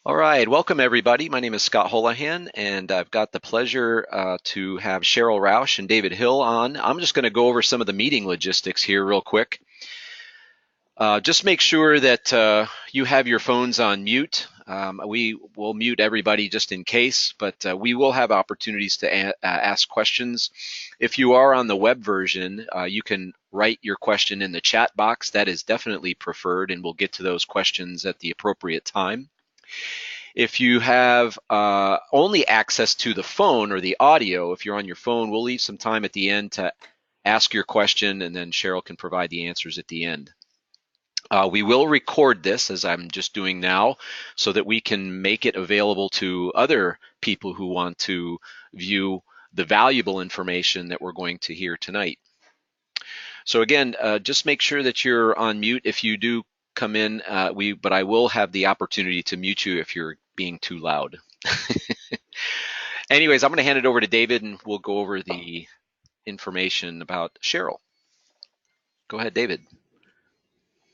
All right, welcome everybody. My name is Scott Holohan, and I've got the pleasure to have Sheryl Roush and David Hill on. I'm just going to go over some of the meeting logistics here real quick. Just make sure that you have your phones on mute. We will mute everybody just in case, but we will have opportunities to ask questions. If you are on the web version, you can write your question in the chat box. That is definitely preferred, and we'll get to those questions at the appropriate time. If you have only access to the phone or the audio, if you're on your phone, we'll leave some time at the end to ask your question, and then Sheryl can provide the answers at the end. We will record this, as I'm just doing now, so that we can make it available to other people who want to view the valuable information that we're going to hear tonight. So again, just make sure that you're on mute if you do come in, but I will have the opportunity to mute you if you're being too loud. Anyways, I'm going to hand it over to David, and we'll go over the information about Sheryl. Go ahead, David.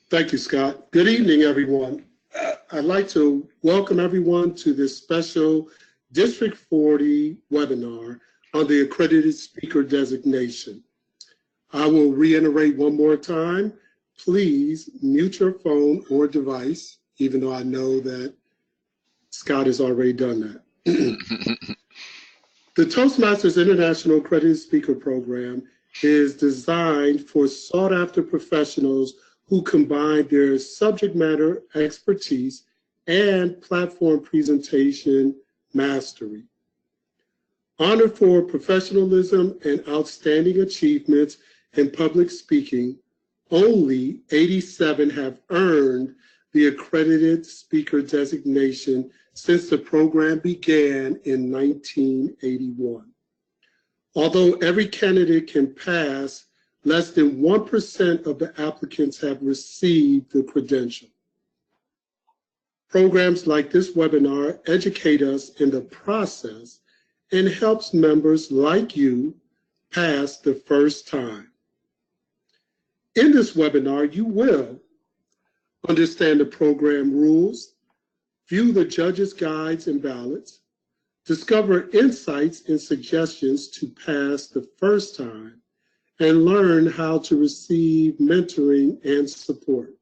Thank you, Scott. Good evening, everyone. I'd like to welcome everyone to this special District 40 webinar on the Accredited Speaker designation. I will reiterate one more time. Please mute your phone or device, even though I know that Scott has already done that. The Toastmasters International Accredited Speaker Program is designed for sought-after professionals who combine their subject matter expertise and platform presentation mastery. Honored for professionalism and outstanding achievements in public speaking, only 87 have earned the Accredited Speaker designation since the program began in 1981. Although every candidate can pass, less than 1% of the applicants have received the credential. Programs like this webinar educate us in the process and helps members like you pass the first time. In this webinar, you will understand the program rules, view the judges' guides and ballots, discover insights and suggestions to pass the first time, and learn how to receive mentoring and support.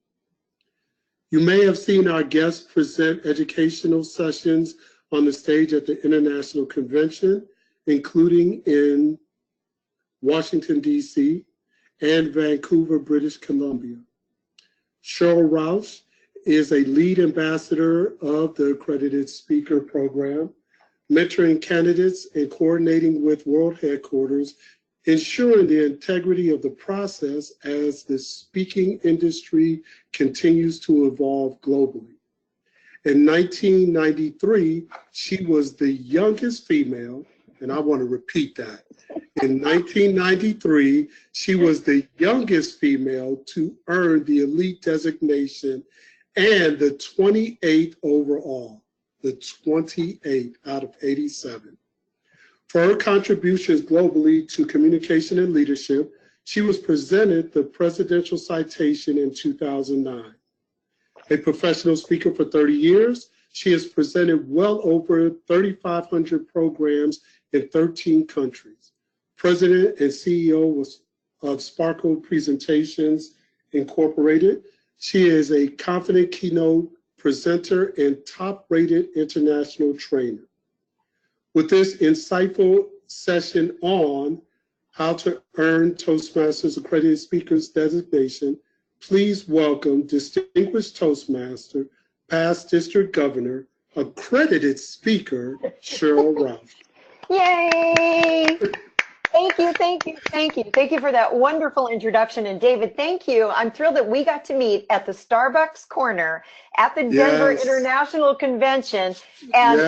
You may have seen our guests present educational sessions on the stage at the International Convention, including in Washington, D.C., and Vancouver, British Columbia. Sheryl Roush is a lead ambassador of the Accredited Speaker Program, mentoring candidates and coordinating with world headquarters, ensuring the integrity of the process as the speaking industry continues to evolve globally. In 1993, she was the youngest female, and I want to repeat that. In 1993, she was the youngest female to earn the elite designation and the 28th overall, the 28th out of 87. For her contributions globally to communication and leadership, she was presented the Presidential Citation in 2009. A professional speaker for 30 years, she has presented well over 3,500 programs in 13 countries. President and CEO of Sparkle Presentations Incorporated. She is a confident keynote presenter and top-rated international trainer. With this insightful session on how to earn Toastmasters Accredited Speakers designation, please welcome distinguished Toastmaster, past district governor, accredited speaker, Sheryl Roush. Yay! Thank you, thank you, thank you. Thank you for that wonderful introduction. And David, thank you. I'm thrilled that we got to meet at the Starbucks corner at the Denver International Convention. And,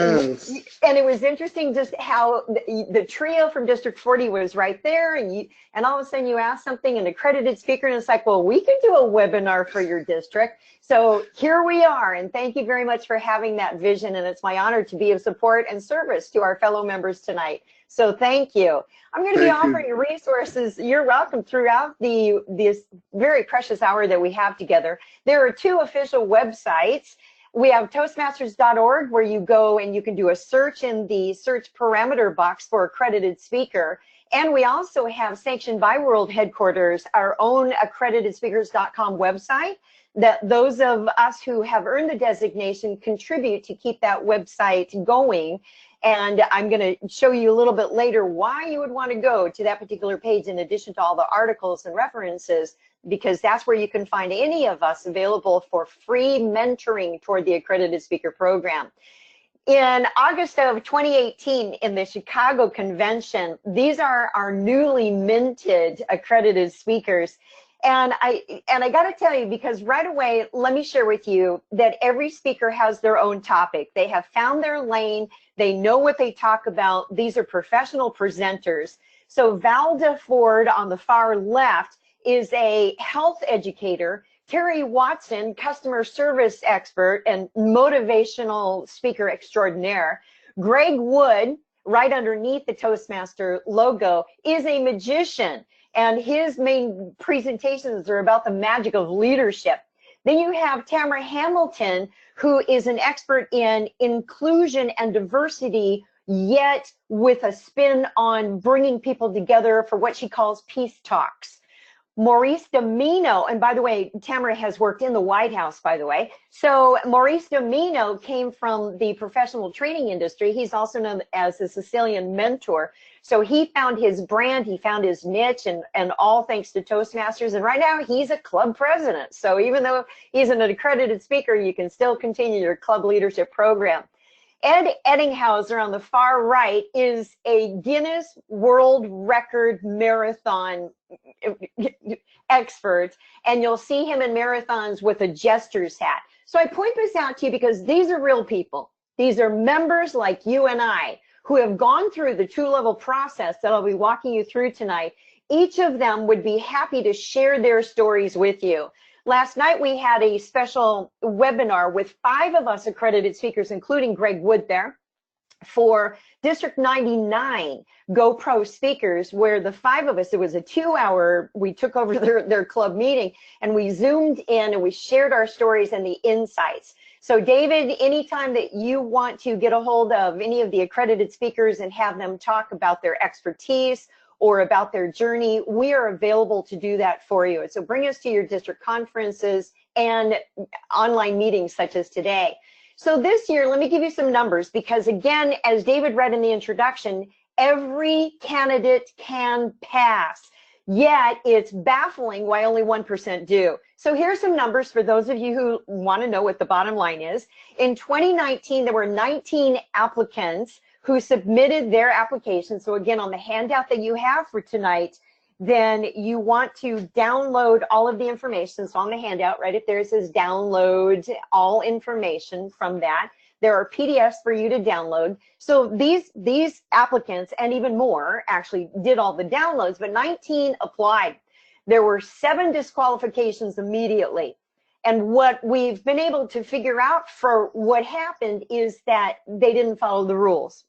and it was interesting just how the trio from District 40 was right there. And all of a sudden you asked something, an accredited speaker, and it's like, well, we can do a webinar for your district. So here we are. And thank you very much for having that vision. And it's my honor to be of support and service to our fellow members tonight. So thank you. I'm going to be offering resources. You're welcome throughout this very precious hour that we have together. There are two official websites We have Toastmasters.org, where you go and you can do a search in the search parameter box for accredited speaker. And we also have, sanctioned by World Headquarters, our own accreditedspeakers.com website that those of us who have earned the designation contribute to keep that website going. And I'm going to show you a little bit later why you would want to go to that particular page in addition to all the articles and references, because that's where you can find any of us available for free mentoring toward the Accredited Speaker Program. In August of 2018, in the Chicago Convention, these are our newly minted accredited speakers. And I got to tell you, because right away, let me share with you that every speaker has their own topic. They have found their lane. They know what they talk about. These are professional presenters. So Valda Ford on the far left is a health educator. Terry Watson, customer service expert and motivational speaker extraordinaire. Greg Wood, right underneath the Toastmaster logo, is a magician, and his main presentations are about the magic of leadership. Then you have Tamara Hamilton, who is an expert in inclusion and diversity, yet with a spin on bringing people together for what she calls peace talks. Maurice Domino, and by the way, Tamara has worked in the White House, by the way. So Maurice Domino came from the professional training industry. He's also known as the Sicilian mentor. So he found his brand, he found his niche, and all thanks to Toastmasters. And right now he's a club president. So even though he's an accredited speaker, you can still continue your club leadership program. Ed Eddinghauser on the far right is a Guinness World Record marathon expert, and you'll see him in marathons with a jester's hat. So I point this out to you because these are real people. These are members like you and I who have gone through the two-level process that I'll be walking you through tonight. Each of them would be happy to share their stories with you. Last night, we had a special webinar with 5 of us accredited speakers, including Greg Wood there, for District 99 GoPro speakers, where the 5 of us, it was a 2-hour, we took over their club meeting, and we zoomed in and we shared our stories and the insights. So David, anytime that you want to get a hold of any of the accredited speakers and have them talk about their expertise or about their journey, we are available to do that for you. So bring us to your district conferences and online meetings such as today. So this year, let me give you some numbers, because again, as David read in the introduction, every candidate can pass, yet it's baffling why only 1% do. So here's some numbers for those of you who want to know what the bottom line is. In 2019, there were 19 applicants who submitted their application. So again, on the handout that you have for tonight, then you want to download all of the information. So on the handout, right up there, it says download all information from that. There are PDFs for you to download. So these applicants and even more actually did all the downloads, but 19 applied. There were 7 disqualifications immediately. And what we've been able to figure out for what happened is that they didn't follow the rules.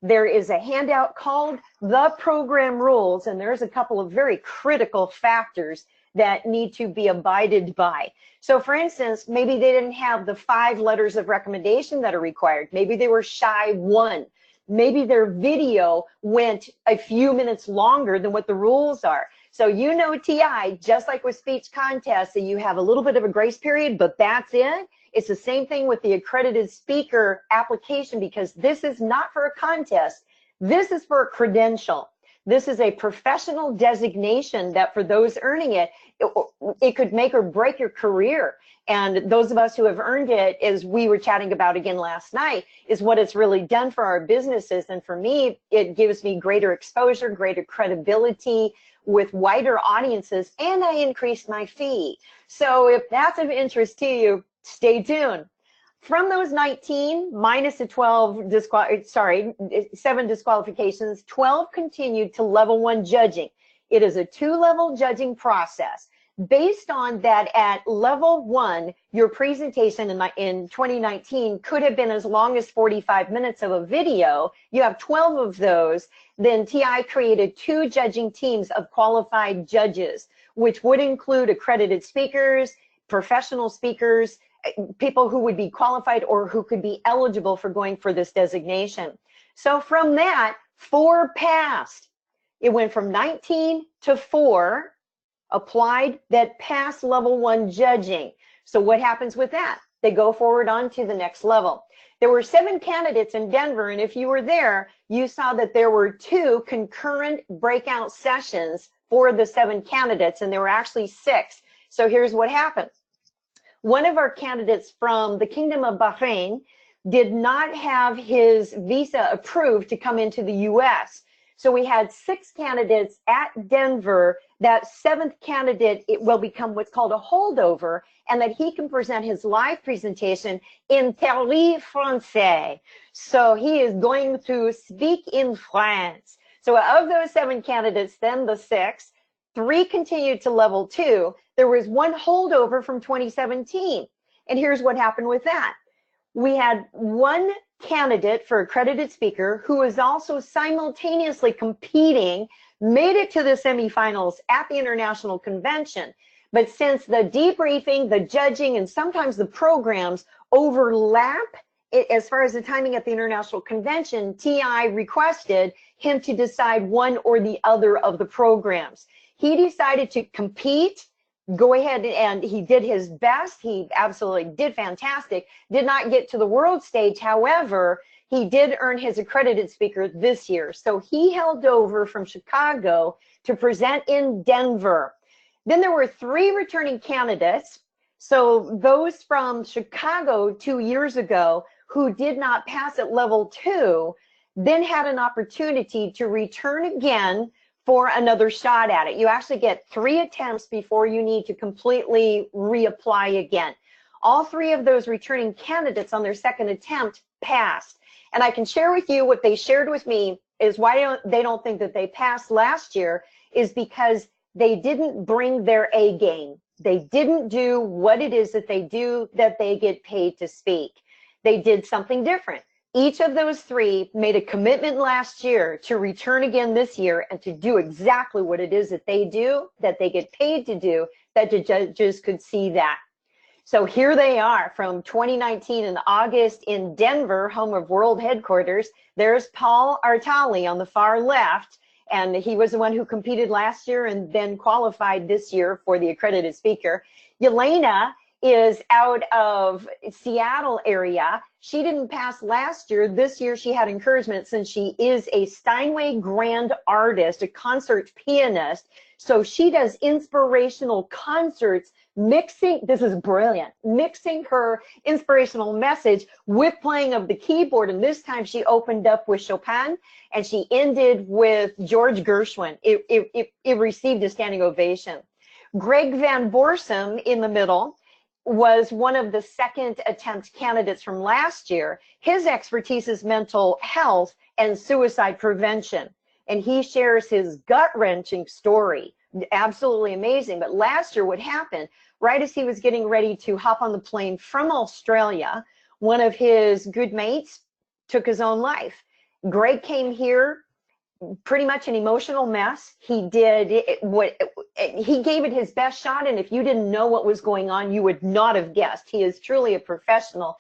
There is a handout called The Program Rules, and there's a couple of very critical factors that need to be abided by. So for instance, maybe they didn't have the 5 letters of recommendation that are required. Maybe they were shy 1. Maybe their video went a few minutes longer than what the rules are. So you know TI, just like with speech contests, that you have a little bit of a grace period, but that's it. It's the same thing with the accredited speaker application, because this is not for a contest. This is for a credential. This is a professional designation that for those earning it, it could make or break your career. And those of us who have earned it, as we were chatting about again last night, is what it's really done for our businesses. And for me, it gives me greater exposure, greater credibility with wider audiences, and I increased my fee. So if that's of interest to you, stay tuned. From those 19 minus the 7 disqualifications, 12 continued to level 1 judging. It is a 2-level judging process. Based on that, at level 1, your presentation in 2019 could have been as long as 45 minutes of a video. You have 12 of those. Then TI created 2 judging teams of qualified judges, which would include accredited speakers, professional speakers, people who would be qualified or who could be eligible for going for this designation. So from that, 4 passed. It went from 19 to 4 applied that passed level 1 judging. So what happens with that? They go forward on to the next level. There were 7 candidates in Denver, and if you were there, you saw that there were 2 concurrent breakout sessions for the 7 candidates, and there were actually 6. So here's what happened. One of our candidates from the Kingdom of Bahrain did not have his visa approved to come into the U.S. So we had 6 candidates at Denver. That 7th candidate, it will become what's called a holdover, and that he can present his live presentation in parler français. So he is going to speak in France. So of those 7 candidates, then the 6, 3 continued to level 2. There was 1 holdover from 2017. And here's what happened with that. We had 1 candidate for accredited speaker who was also simultaneously competing, made it to the semifinals at the international convention. But since the debriefing, the judging, and sometimes the programs overlap, as far as the timing at the international convention, TI requested him to decide one or the other of the programs. He decided to compete, go ahead, and he did his best. He absolutely did fantastic. Did not get to the world stage. However, he did earn his accredited speaker this year. So he held over from Chicago to present in Denver. Then there were 3 returning candidates. So those from Chicago 2 years ago who did not pass at level 2 then had an opportunity to return again for another shot at it. You actually get 3 attempts before you need to completely reapply again. All 3 of those returning candidates on their 2nd attempt passed. And I can share with you what they shared with me is why they don't think that they passed last year is because they didn't bring their A game. They didn't do what it is that they do, that they get paid to speak. They did something different. Each of those 3 made a commitment last year to return again this year and to do exactly what it is that they do, that they get paid to do, that the judges could see that. So here they are from 2019 in August in Denver, home of world headquarters. There's Paul Artali on the far left, and he was the one who competed last year and then qualified this year for the accredited speaker. Yelena is out of Seattle area. She didn't pass last year. This year she had encouragement since she is a Steinway Grand artist, a concert pianist. So she does inspirational concerts, mixing, this is brilliant, mixing her inspirational message with playing of the keyboard. And this time she opened up with Chopin and she ended with George Gershwin. It received a standing ovation. Greg Van Borsum in the middle was one of the 2nd attempt candidates from last year. His expertise is mental health and suicide prevention. And he shares his gut-wrenching story. Absolutely amazing. But last year, what happened, right as he was getting ready to hop on the plane from Australia, one of his good mates took his own life. Greg came here, pretty much an emotional mess. He did he gave it his best shot, and if you didn't know what was going on, you would not have guessed. He is truly a professional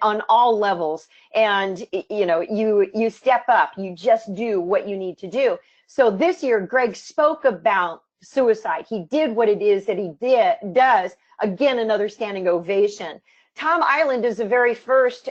on all levels, and you know, you step up, you just do what you need to do. So this year, Greg spoke about suicide. He did what it is that he does. Again, another standing ovation. Tom Island is the very first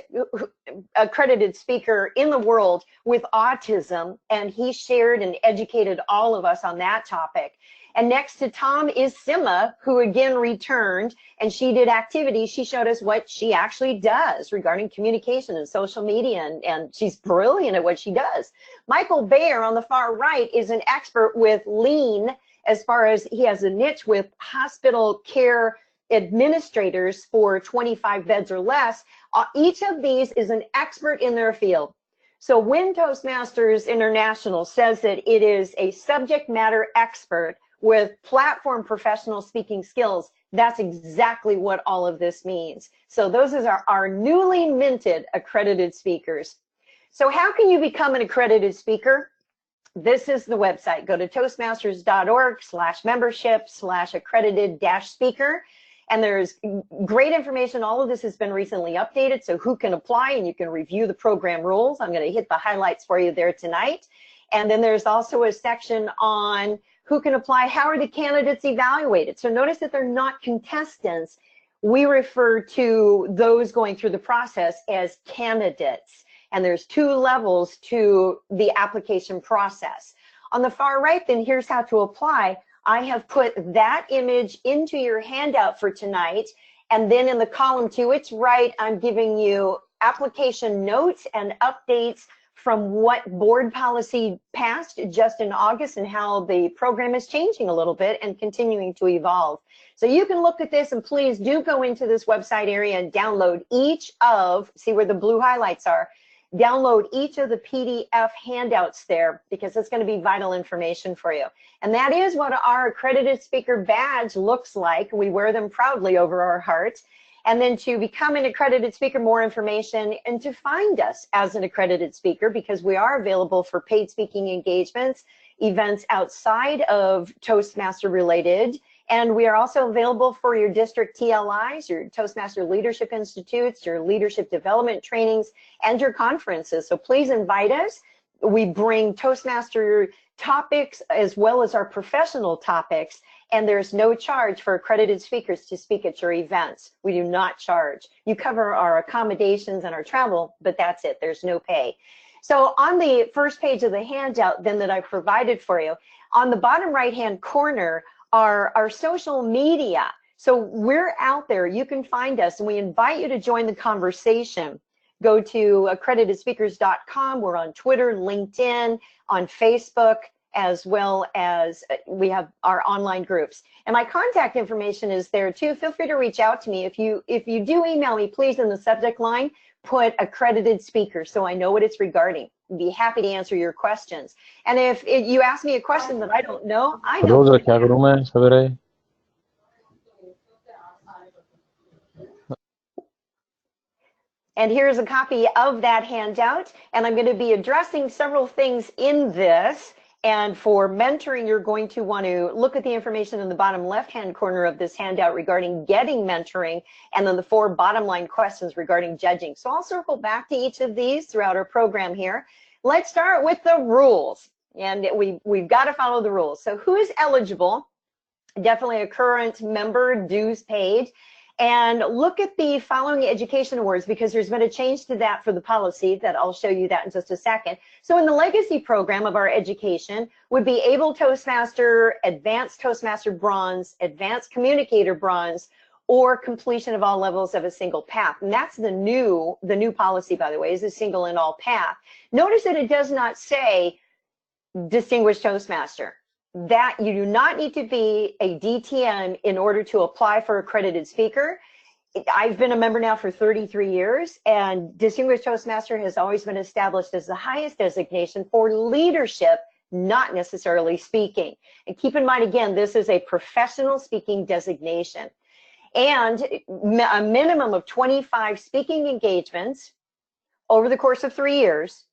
accredited speaker in the world with autism, and he shared and educated all of us on that topic. And next to Tom is Sima, who again returned, and she did activities. She showed us what she actually does regarding communication and social media, and she's brilliant at what she does. Michael Bayer on the far right is an expert with lean, as far as he has a niche with hospital care administrators for 25 beds or less. Each of these is an expert in their field. So when Toastmasters International says that it is a subject matter expert with platform professional speaking skills, that's exactly what all of this means. So those are our newly minted accredited speakers. So how can you become an accredited speaker? This is the website. Go to toastmasters.org/membership/accredited-speaker. And there's great information. All of this has been recently updated, so who can apply, and you can review the program rules. I'm going to hit the highlights for you there tonight. And then there's also a section on who can apply, how are the candidates evaluated. So notice that they're not contestants. We refer to those going through the process as candidates. And there's 2 levels to the application process. On the far right, then here's how to apply. I have put that image into your handout for tonight. And then in the column to its right, I'm giving you application notes and updates from what board policy passed just in August and how the program is changing a little bit and continuing to evolve. So you can look at this, and please do go into this website area and download each of, see where the blue highlights are, download each of the PDF handouts there, because it's going to be vital information for you. And that is what our accredited speaker badge looks like. We wear them proudly over our hearts. And then to become an accredited speaker, more information, and to find us as an accredited speaker, because we are available for paid speaking engagements, events outside of Toastmaster related. And we are also available for your district TLIs, your Toastmaster Leadership Institutes, your leadership development trainings, and your conferences. So please invite us. We bring Toastmaster topics as well as our professional topics, and there's no charge for accredited speakers to speak at your events. We do not charge. You cover our accommodations and our travel, but that's it. There's no pay. So on the first page of the handout then that I provided for you, on the bottom right-hand corner are our social media. So we're out there. You can find us, and we invite you to join the conversation. Go to accreditedspeakers.com. We're on Twitter, LinkedIn, on Facebook, as well as we have our online groups. And my contact information is there too. Feel free to reach out to me. If you do email me, please, in the subject line, put accredited speaker so I know what it's regarding. I'd be happy to answer your questions. And if you ask me a question that I don't know, I know. And here's a copy of that handout. And I'm going to be addressing several things in this. And for mentoring, you're going to want to look at the information in the bottom left-hand corner of this handout regarding getting mentoring, and then the 4 bottom line questions regarding judging. So I'll circle back to each of these throughout our program here. Let's start with the rules. And we've got to follow the rules. So who is eligible? Definitely a current member, dues paid. And look at the following education awards, because there's been a change to that for the policy that I'll show you that in just a second. So in the legacy program of our education would be Able Toastmaster, Advanced Toastmaster Bronze, Advanced Communicator Bronze, or completion of all levels of a single path. And that's the new policy, by the way, is a single and all path. Notice that it does not say Distinguished Toastmaster. That you do not need to be a DTM in order to apply for accredited speaker. I've been a member now for 33 years, and Distinguished Toastmaster has always been established as the highest designation for leadership, not necessarily speaking. And keep in mind, again, this is a professional speaking designation. And a minimum of 25 speaking engagements over the course of 3 years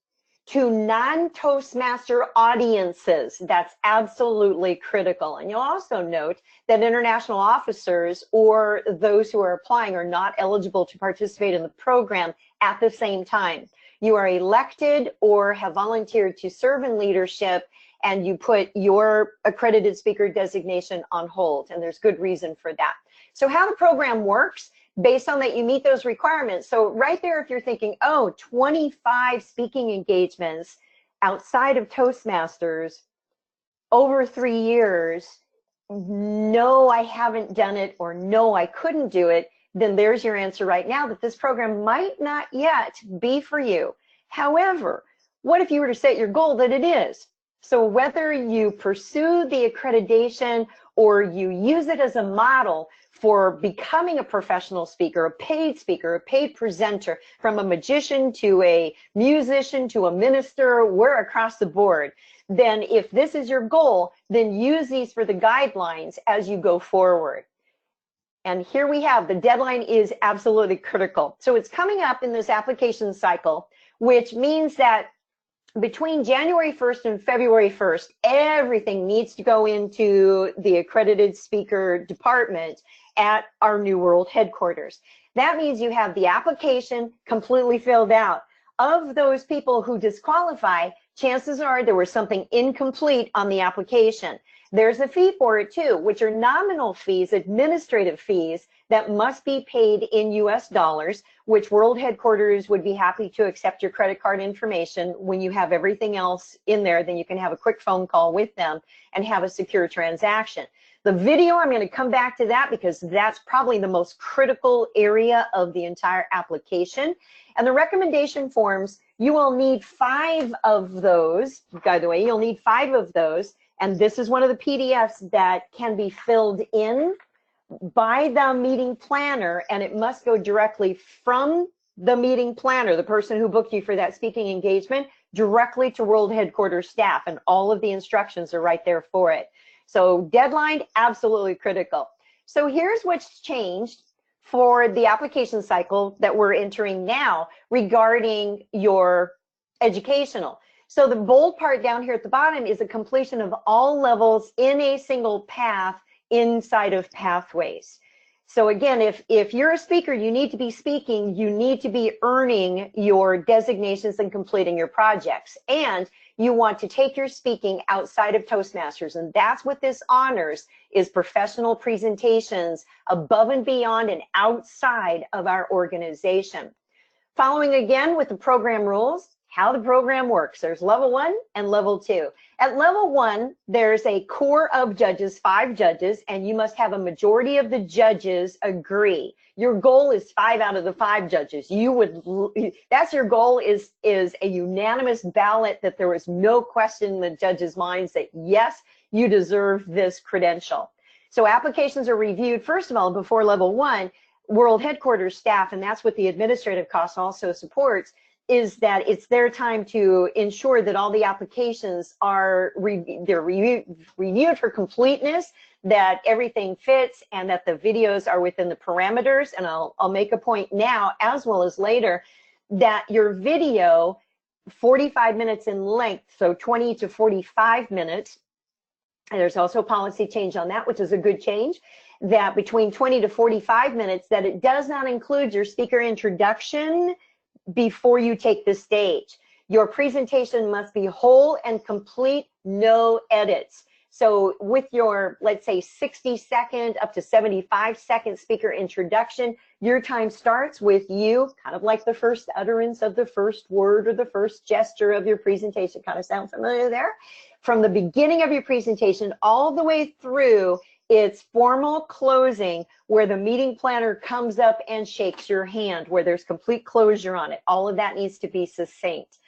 to non-Toastmaster audiences. That's absolutely critical. And you'll also note that international officers or those who are applying are not eligible to participate in the program at the same time. You are elected or have volunteered to serve in leadership, and you put your accredited speaker designation on hold, and there's good reason for that. So how the program works, based on that, you meet those requirements. So right there, if you're thinking, oh, 25 speaking engagements outside of Toastmasters over 3 years, no, I haven't done it, or no, I couldn't do it, then there's your answer right now, that this program might not yet be for you. However, what if you were to set your goal that it is? So whether you pursue the accreditation or you use it as a model for becoming a professional speaker, a paid presenter, from a magician to a musician to a minister, we're across the board. Then if this is your goal, then use these for the guidelines as you go forward. And here we have, the deadline is absolutely critical. So it's coming up in this application cycle, which means that between January 1st and February 1st, everything needs to go into the accredited speaker department at our New World headquarters. That means you have the application completely filled out. Of those people who disqualify, chances are there was something incomplete on the application. There's a fee for it too, which are nominal fees, administrative fees that must be paid in US dollars, which World Headquarters would be happy to accept your credit card information. When you have everything else in there, then you can have a quick phone call with them and have a secure transaction. The video, I'm going to come back to that because that's probably the most critical area of the entire application. And the recommendation forms, you will need 5 of those. By the way, you'll need 5 of those. And this is one of the PDFs that can be filled in by the meeting planner, and it must go directly from the meeting planner, the person who booked you for that speaking engagement, directly to World Headquarters staff, and all of the instructions are right there for it. So deadline, absolutely critical. So here's what's changed for the application cycle that we're entering now regarding your educational. So the bold part down here at the bottom is a completion of all levels in a single path inside of Pathways. So again, if you're a speaker, you need to be speaking, you need to be earning your designations and completing your projects. And you want to take your speaking outside of Toastmasters. And that's what this honors, is professional presentations above and beyond and outside of our organization. Following again with the program rules, how the program works. There's level 1 and level 2. At level 1, there's a core of judges, 5 judges, and you must have a majority of the judges agree. Your goal is 5 out of the 5 judges. That's your goal, is a unanimous ballot, that there was no question in the judges' minds that yes, you deserve this credential. So applications are reviewed, first of all, before level 1, World Headquarters staff, and that's what the administrative cost also supports, is that it's their time to ensure that all the applications are reviewed for completeness, that everything fits, and that the videos are within the parameters. And I'll make a point now, as well as later, that your video, 45 minutes in length, so 20 to 45 minutes, and there's also a policy change on that, which is a good change, that between 20 to 45 minutes, that it does not include your speaker introduction before you take the stage. Your presentation must be whole and complete, no edits. So with your, let's say, 60-second up to 75-second speaker introduction, your time starts with you, kind of like the first utterance of the first word or the first gesture of your presentation. Kind of sound familiar there? From the beginning of your presentation all the way through its formal closing, where the meeting planner comes up and shakes your hand, where there's complete closure on it. All of that needs to be succinct.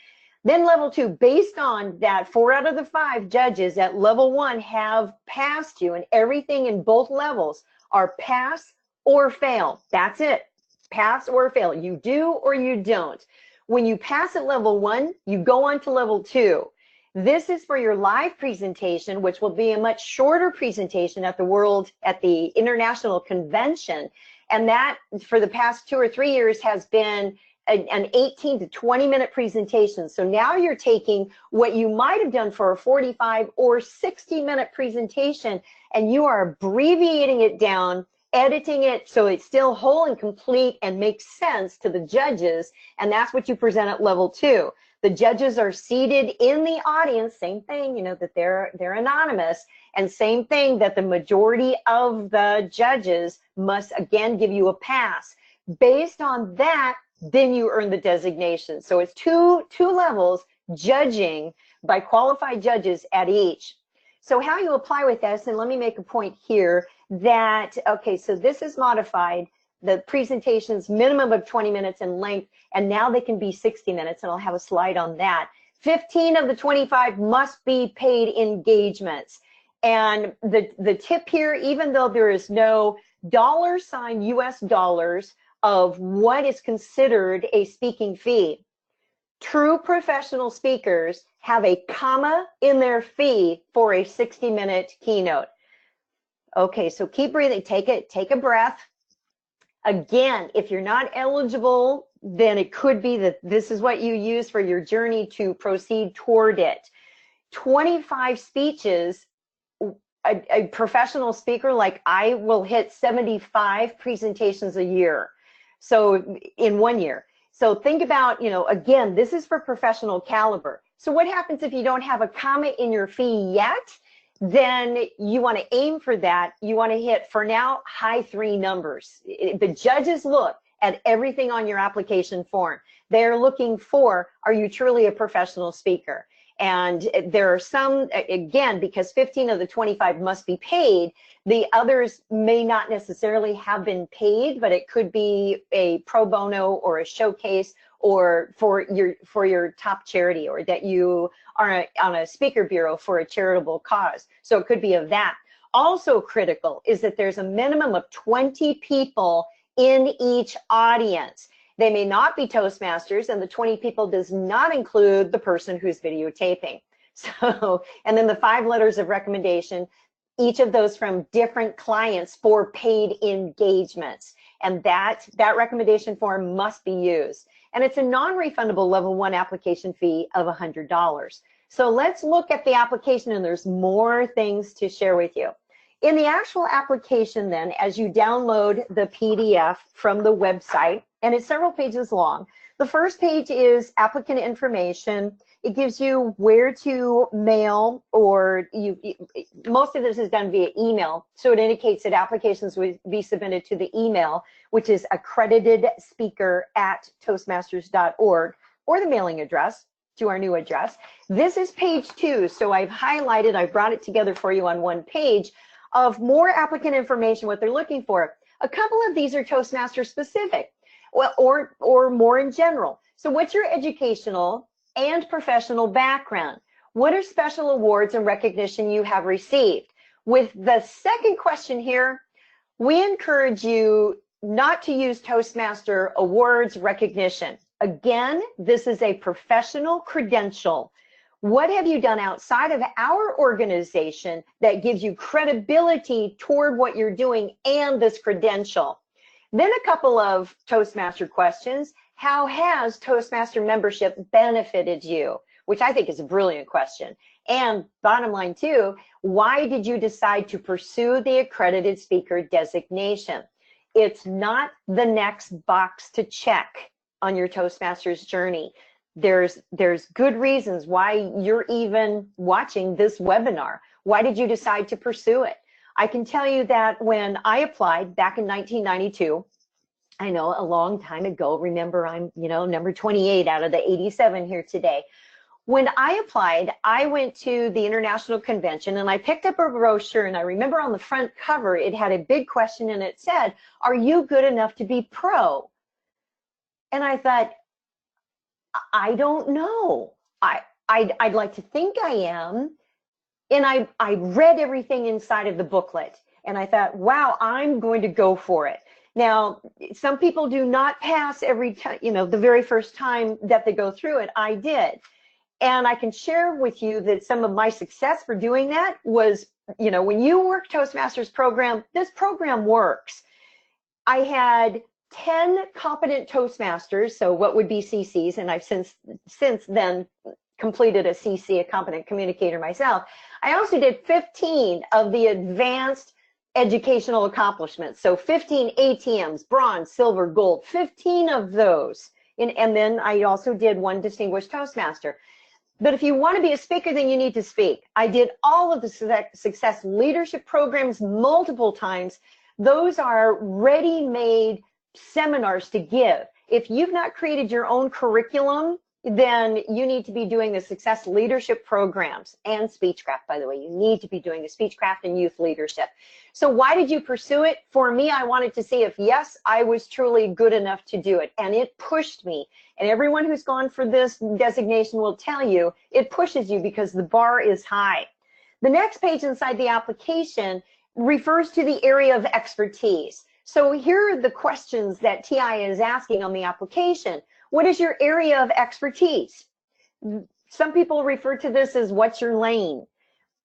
Then level 2, based on that 4 out of the 5 judges at level 1 have passed you, and everything in both levels are pass or fail. That's it. Pass or fail. You do or you don't. When you pass at level 1, you go on to level 2. This is for your live presentation, which will be a much shorter presentation at the International Convention. And that, for the past 2 or 3 years, has been an 18 to 20-minute presentation. So now you're taking what you might have done for a 45 or 60-minute presentation, and you are abbreviating it down, editing it so it's still whole and complete and makes sense to the judges. And that's what you present at level 2. The judges are seated in the audience, same thing, that they're anonymous, and same thing, that the majority of the judges must again give you a pass. Based on that, then you earn the designation. So it's two levels, judging by qualified judges at each. So how you apply with this, and let me make a point here that, okay, so this is modified. The presentation's minimum of 20 minutes in length, and now they can be 60 minutes, and I'll have a slide on that. 15 of the 25 must be paid engagements. And the tip here, even though there is no $ US dollars of what is considered a speaking fee, true professional speakers have a comma in their fee for a 60-minute keynote. Okay, so keep breathing, take a breath. Again, if you're not eligible, then it could be that this is what you use for your journey to proceed toward it. 25 speeches a professional speaker, like I will hit 75 presentations a year. So in 1 year. So think about, again, this is for professional caliber. So what happens if you don't have a comma in your fee yet? Then you want to aim for that. You want to hit, for now, high 3 numbers. The judges look at everything on your application form. They're looking for, are you truly a professional speaker? And there are some, again, because 15 of the 25 must be paid, the others may not necessarily have been paid, but it could be a pro bono or a showcase, or for your top charity, or that you are on a speaker bureau for a charitable cause. So it could be of that. Also critical is that there's a minimum of 20 people in each audience. They may not be Toastmasters, and the 20 people does not include the person who's videotaping. So, and then the 5 letters of recommendation, each of those from different clients for paid engagements. And that recommendation form must be used. And it's a non-refundable level 1 application fee of $100. So let's look at the application, and there's more things to share with you. In the actual application then, as you download the PDF from the website, and it's several pages long, the first page is applicant information. It gives you where to mail, or most of this is done via email. So it indicates that applications would be submitted to the email, which is accreditedspeaker@toastmasters.org, or the mailing address to our new address. This is page 2. So I've highlighted, I brought it together for you on one page of more applicant information, what they're looking for. A couple of these are Toastmaster specific, well, or more in general. So what's your educational and professional background? What are special awards and recognition you have received? With the second question here, we encourage you not to use Toastmaster awards recognition. Again, this is a professional credential. What have you done outside of our organization that gives you credibility toward what you're doing and this credential? Then a couple of Toastmaster questions. How has Toastmaster membership benefited you? Which I think is a brilliant question. And bottom line too, why did you decide to pursue the accredited speaker designation? It's not the next box to check on your Toastmasters journey. There's good reasons why you're even watching this webinar. Why did you decide to pursue it? I can tell you that when I applied back in 1992, I know a long time ago, remember I'm, number 28 out of the 87 here today. When I applied, I went to the international convention and I picked up a brochure, and I remember on the front cover, it had a big question and it said, are you good enough to be pro? And I thought, I don't know. I'd like to think I am. And I read everything inside of the booklet, and I thought, wow, I'm going to go for it. Now, some people do not pass every time, the very first time that they go through it. I did. And I can share with you that some of my success for doing that was, when you work Toastmasters program, this program works. I had 10 competent Toastmasters, so what would be CCs, and I've since then completed a CC, a competent communicator myself. I also did 15 of the advanced educational accomplishments, so 15 ATMs, bronze, silver, gold, 15 of those. And then I also did 1 distinguished Toastmaster. But if you want to be a speaker, then you need to speak. I did all of the success leadership programs multiple times. Those are ready-made seminars to give. If you've not created your own curriculum, then you need to be doing the success leadership programs and Speechcraft, by the way. You need to be doing the Speechcraft and youth leadership. So why did you pursue it? For me, I wanted to see if, yes, I was truly good enough to do it. And it pushed me. And everyone who's gone for this designation will tell you it pushes you because the bar is high. The next page inside the application refers to the area of expertise. So here are the questions that TI is asking on the application. What is your area of expertise? Some people refer to this as what's your lane.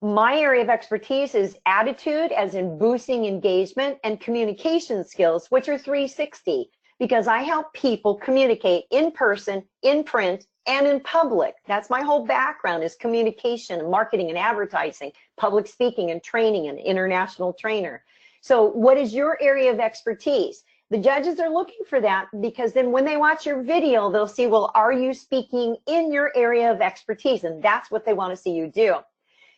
My area of expertise is attitude, as in boosting engagement, and communication skills, which are 360, because I help people communicate in person, in print, and in public. That's my whole background, is communication, marketing and advertising, public speaking and training, and international trainer. So what is your area of expertise? The judges are looking for that, because then when they watch your video, they'll see, well, are you speaking in your area of expertise? And that's what they want to see you do.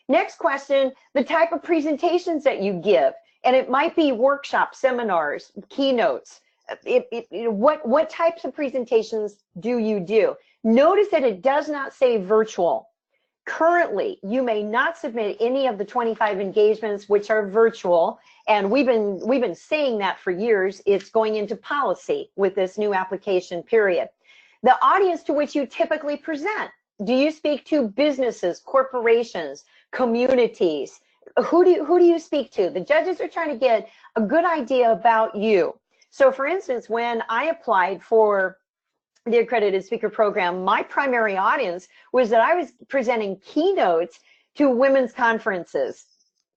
Next question, the type of presentations that you give. And it might be workshops, seminars, keynotes. What types of presentations do you do? Notice that it does not say virtual. Currently, you may not submit any of the 25 engagements which are virtual, and we've been saying that for years. It's going into policy with this new application period. The audience to which you typically present. Do you speak to businesses, corporations, communities? Who do you speak to? The judges are trying to get a good idea about you. So for instance, when I applied for the Accredited Speaker Program, my primary audience was that I was presenting keynotes to women's conferences.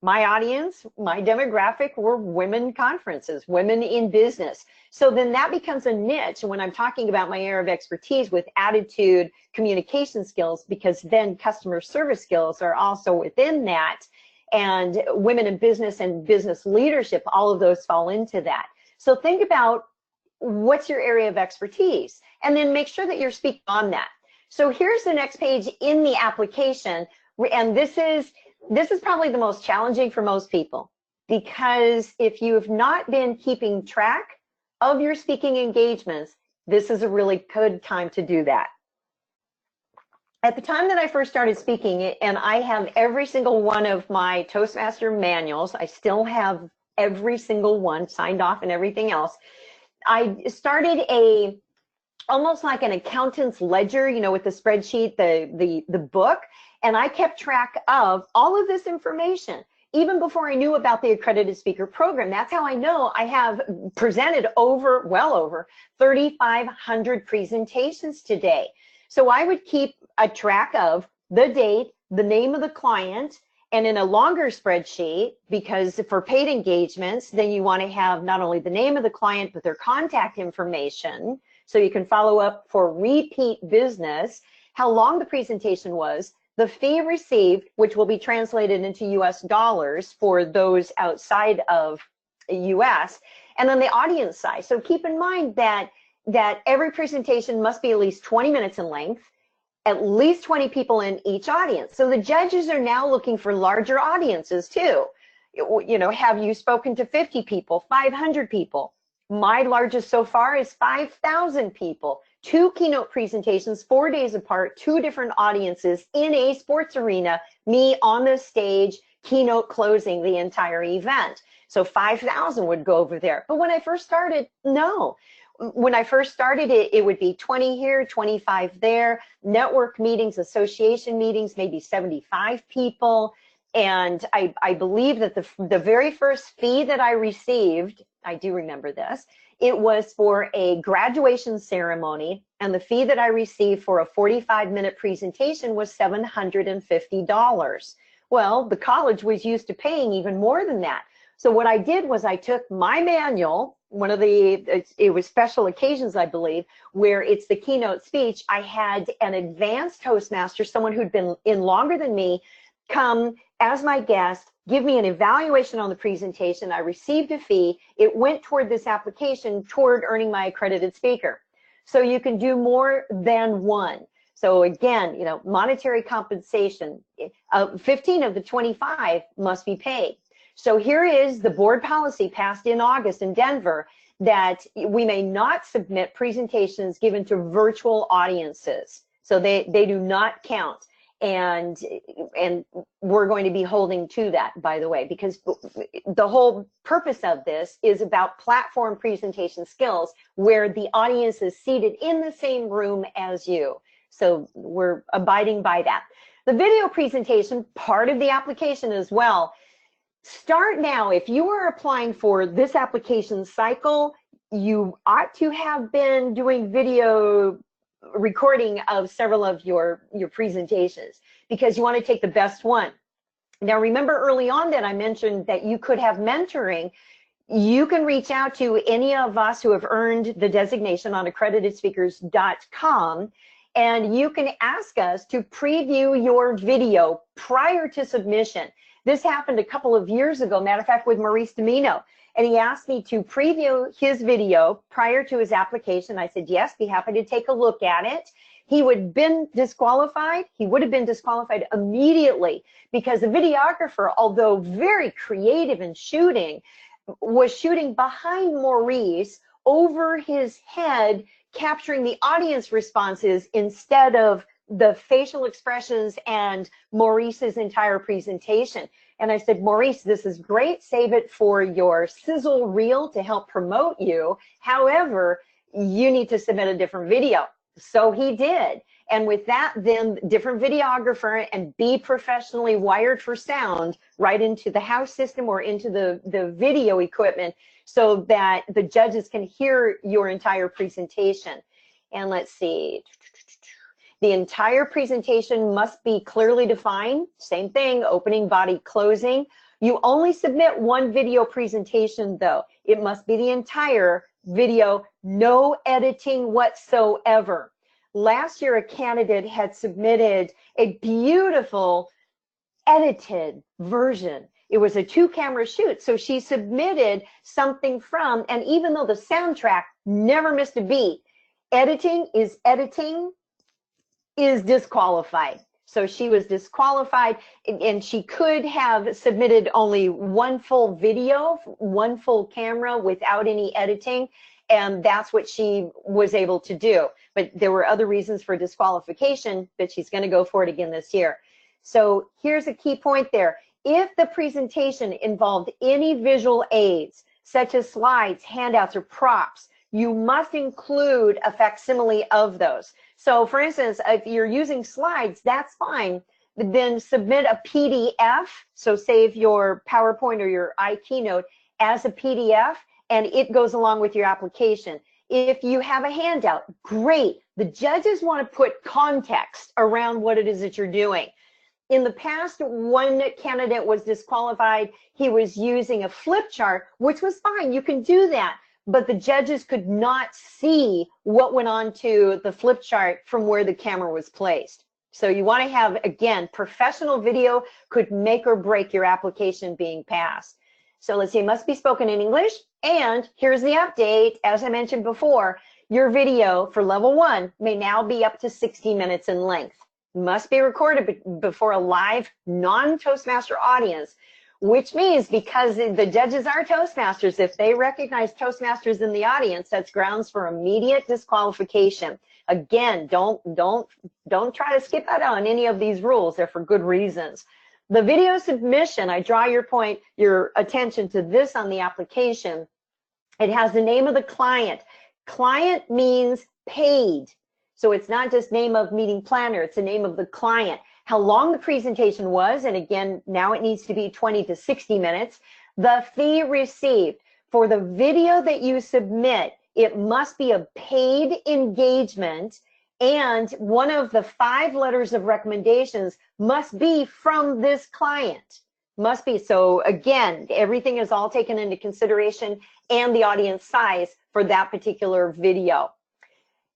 My audience, my demographic were women conferences, women in business. So then that becomes a niche when I'm talking about my area of expertise with attitude, communication skills, because then customer service skills are also within that. And women in business and business leadership, all of those fall into that. So think about what's your area of expertise, and then make sure that you're speaking on that. So here's the next page in the application, and this is probably the most challenging for most people, because if you have not been keeping track of your speaking engagements, this is a really good time to do that. At the time that I first started speaking, and I have every single one of my Toastmaster manuals, I still have every single one signed off and everything else. I started almost like an accountant's ledger, you know, with the spreadsheet, the book, and I kept track of all of this information even before I knew about the Accredited Speaker Program. That's how I know I have presented well over 3,500 presentations today. So I would keep a track of the date, the name of the client, and in a longer spreadsheet, because for paid engagements, then you want to have not only the name of the client, but their contact information, so you can follow up for repeat business, how long the presentation was, the fee received, which will be translated into US dollars for those outside of US, and then the audience size. So keep in mind that every presentation must be at least 20 minutes in length, at least 20 people in each audience. So the judges are now looking for larger audiences too. You know, have you spoken to 50 people, 500 people? My largest so far is 5,000 people. 2 keynote presentations, 4 days apart, 2 different audiences in a sports arena, me on the stage, keynote closing the entire event. So 5,000 would go over there. But when I first started, no. When I first started, it would be 20 here, 25 there, network meetings, association meetings, maybe 75 people. And I believe that the very first fee that I received, I do remember this, it was for a graduation ceremony, and the fee that I received for a 45-minute presentation was $750. Well, the college was used to paying even more than that. So what I did was I took my manual, it was special occasions, I believe, where it's the keynote speech. I had an advanced Toastmaster, someone who'd been in longer than me, come as my guest, give me an evaluation on the presentation. I received a fee. It went toward this application, toward earning my accredited speaker. So you can do more than one. So again, you know, monetary compensation, 15 of the 25 must be paid. So here is the board policy passed in August in Denver that we may not submit presentations given to virtual audiences. So they do not count. And we're going to be holding to that, by the way, because the whole purpose of this is about platform presentation skills where the audience is seated in the same room as you. So we're abiding by that. The video presentation, part of the application as well. Start now. If you are applying for this application cycle, you ought to have been doing video recording of several of your presentations, because you want to take the best one. Now, remember early on that I mentioned that you could have mentoring. You can reach out to any of us who have earned the designation on accreditedspeakers.com, and you can ask us to preview your video prior to submission. This happened a couple of years ago, matter of fact, with Maurice Domino. And he asked me to preview his video prior to his application. I said, yes, be happy to take a look at it. He would have been disqualified. He would have been disqualified immediately because the videographer, although very creative in shooting, was shooting behind Maurice over his head, capturing the audience responses instead of the facial expressions and Maurice's entire presentation. And I said, Maurice, this is great. Save it for your sizzle reel to help promote you. However, you need to submit a different video. So he did. And with that, then different videographer and be professionally wired for sound right into the house system or into the video equipment so that the judges can hear your entire presentation. And let's see. The entire presentation must be clearly defined. Same thing, opening, body, closing. You only submit one video presentation though. It must be the entire video, no editing whatsoever. Last year, a candidate had submitted a beautiful edited version. It was a 2-camera shoot. So she submitted something from, and even though the soundtrack never missed a beat, editing is disqualified. So she was disqualified, and she could have submitted only one full video, one full camera without any editing, and that's what she was able to do. But there were other reasons for disqualification, but she's going to go for it again this year. So here's a key point there. If the presentation involved any visual aids, such as slides, handouts, or props, you must include a facsimile of those. So for instance, if you're using slides, that's fine. Then submit a PDF. So save your PowerPoint or your iKeynote as a PDF, and it goes along with your application. If you have a handout, great. The judges want to put context around what it is that you're doing. In the past, one candidate was disqualified. He was using a flip chart, which was fine. You can do that. But the judges could not see what went on to the flip chart from where the camera was placed. So you want to have, again, professional video could make or break your application being passed. So let's see, it must be spoken in English. And here's the update. As I mentioned before, your video for level 1 may now be up to 60 minutes in length. Must be recorded before a live non-Toastmaster audience, which means because the judges are Toastmasters, if they recognize Toastmasters in the audience, that's grounds for immediate disqualification. Again, don't try to skip out on any of these rules. They're for good reasons. The video submission, I draw your attention to this on the application. It has the name of the client. Client means paid. So it's not just name of meeting planner, it's the name of the client. How long the presentation was, and again, now it needs to be 20 to 60 minutes. The fee received. For the video that you submit, it must be a paid engagement, and one of the 5 letters of recommendations must be from this client. Must be. So again, everything is all taken into consideration and the audience size for that particular video.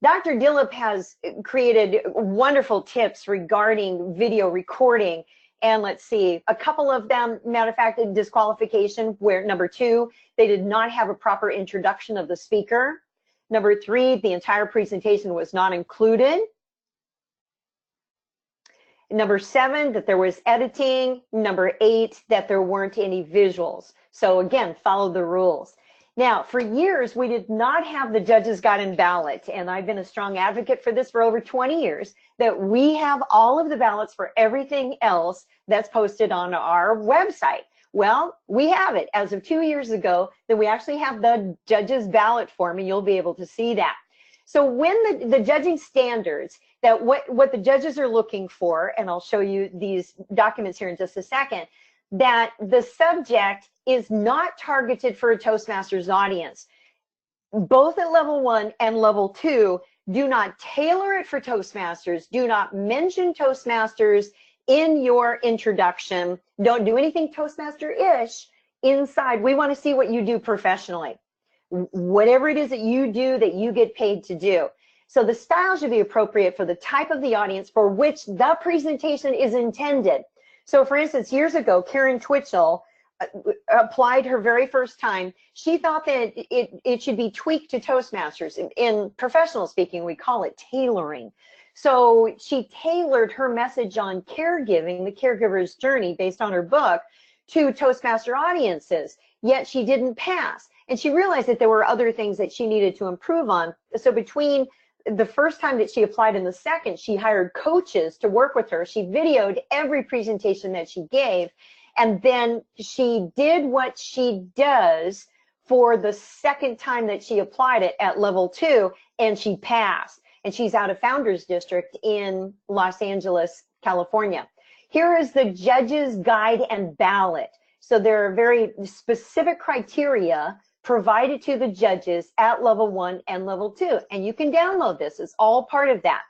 Dr. Dillip has created wonderful tips regarding video recording. And let's see, a couple of them, matter of fact, disqualification, where number 2, they did not have a proper introduction of the speaker. Number 3, the entire presentation was not included. Number 7, that there was editing. Number 8, that there weren't any visuals. So again, follow the rules. Now, for years, we did not have the Judges Guide and Ballot, and I've been a strong advocate for this for over 20 years, that we have all of the ballots for everything else that's posted on our website. Well, we have it. As of 2 years ago, then we actually have the Judges Ballot form, and you'll be able to see that. So when the judging standards, that what the judges are looking for, and I'll show you these documents here in just a second, that the subject is not targeted for a Toastmasters audience. Both at level 1 and level 2, do not tailor it for Toastmasters. Do not mention Toastmasters in your introduction. Don't do anything Toastmaster-ish inside. We want to see what you do professionally. Whatever it is that you do that you get paid to do. So the style should be appropriate for the type of the audience for which the presentation is intended. So for instance, years ago, Karen Twitchell applied her very first time. She thought that it should be tweaked to Toastmasters. In professional speaking, we call it tailoring. So she tailored her message on caregiving, the caregiver's journey, based on her book, to Toastmaster audiences, yet she didn't pass. And she realized that there were other things that she needed to improve on. So between the first time that she applied and the second, she hired coaches to work with her. She videoed every presentation that she gave, and then she did what she does for the second time that she applied it at level 2, and she passed. And she's out of Founders District in Los Angeles, California. Here is the judge's guide and ballot. So there are very specific criteria provided to the judges at level 1 and level 2. And you can download this. It's all part of that.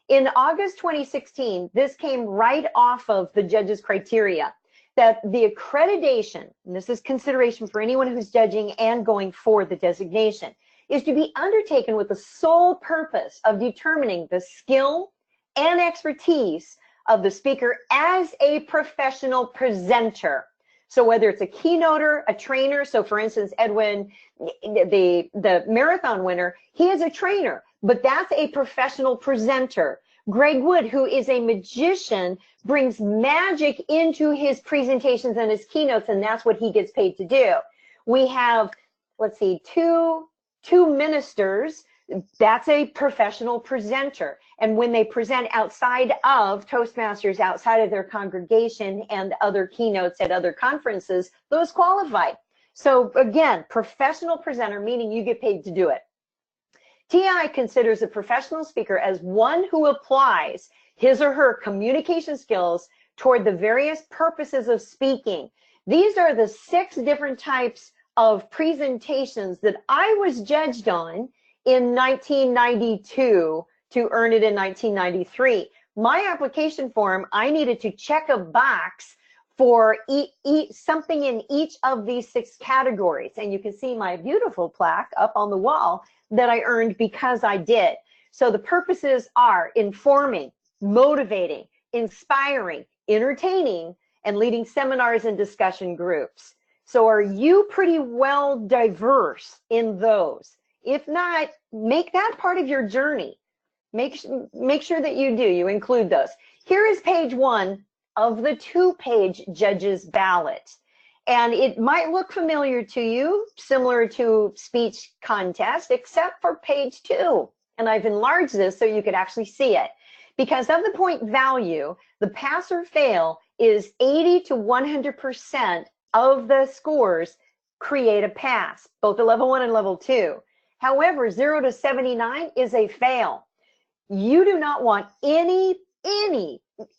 In August 2016, this came right off of the judges' criteria that the accreditation, and this is consideration for anyone who's judging and going for the designation, is to be undertaken with the sole purpose of determining the skill and expertise of the speaker as a professional presenter. So whether it's a keynoter, a trainer, so for instance, Edwin, the marathon winner, he is a trainer, but that's a professional presenter. Greg Wood, who is a magician, brings magic into his presentations and his keynotes, and that's what he gets paid to do. We have, let's see, two ministers. That's a professional presenter. And when they present outside of Toastmasters, outside of their congregation and other keynotes at other conferences, those qualify. So again, professional presenter, meaning you get paid to do it. TI considers a professional speaker as one who applies his or her communication skills toward the various purposes of speaking. These are the 6 different types of presentations that I was judged on in 1992 to earn it in 1993. My application form, I needed to check a box for something in each of these 6 categories. And you can see my beautiful plaque up on the wall that I earned because I did. So the purposes are informing, motivating, inspiring, entertaining, and leading seminars and discussion groups. So are you pretty well diverse in those? If not, make that part of your journey. Make sure that you do, you include those. Here is page 1 of the 2-page judge's ballot. And it might look familiar to you, similar to speech contest, except for page 2. And I've enlarged this so you could actually see it. Because of the point value, the pass or fail is 80 to 100% of the scores create a pass, both the level 1 and level 2. However, 0 to 79 is a fail. You do not want any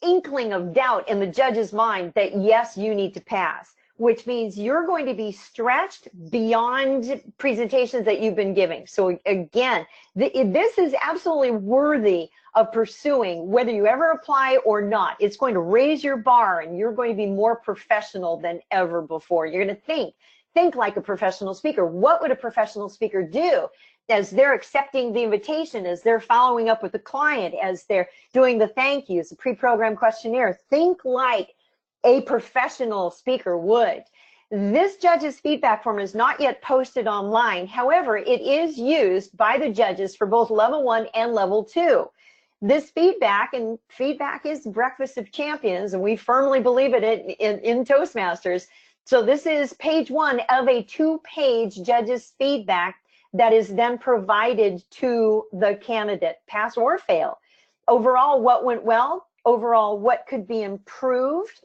inkling of doubt in the judge's mind that yes, you need to pass, which means you're going to be stretched beyond presentations that you've been giving. So again, this is absolutely worthy of pursuing, whether you ever apply or not. It's going to raise your bar and you're going to be more professional than ever before. You're going to think like a professional speaker. What would a professional speaker do as they're accepting the invitation, as they're following up with the client, as they're doing the thank yous, the pre-programmed questionnaire? Think like a professional speaker would. This judge's feedback form is not yet posted online. However, it is used by the judges for both level 1 and level 2. This feedback, and feedback is breakfast of champions, and we firmly believe it in Toastmasters. So this is page 1 of a 2-page judge's feedback that is then provided to the candidate, pass or fail. Overall, what went well? Overall, what could be improved?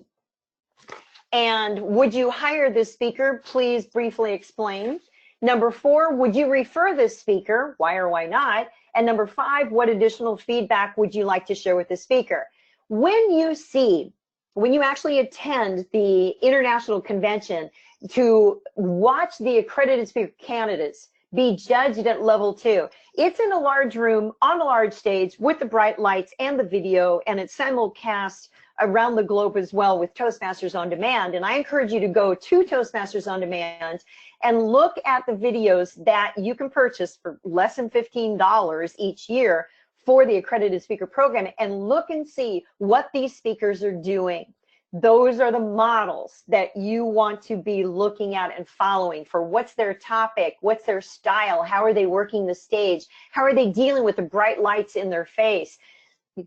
And would you hire this speaker? Please briefly explain. Number 4, would you refer this speaker? Why or why not? And number 5, what additional feedback would you like to share with the speaker? When you actually attend the international convention to watch the accredited speaker candidates be judged at level 2, it's in a large room on a large stage with the bright lights and the video, and it's simulcast around the globe as well with Toastmasters On Demand. And I encourage you to go to Toastmasters On Demand and look at the videos that you can purchase for less than $15 each year for the Accredited Speaker Program, and look and see what these speakers are doing. Those are the models that you want to be looking at and following for what's their topic, what's their style, how are they working the stage, how are they dealing with the bright lights in their face.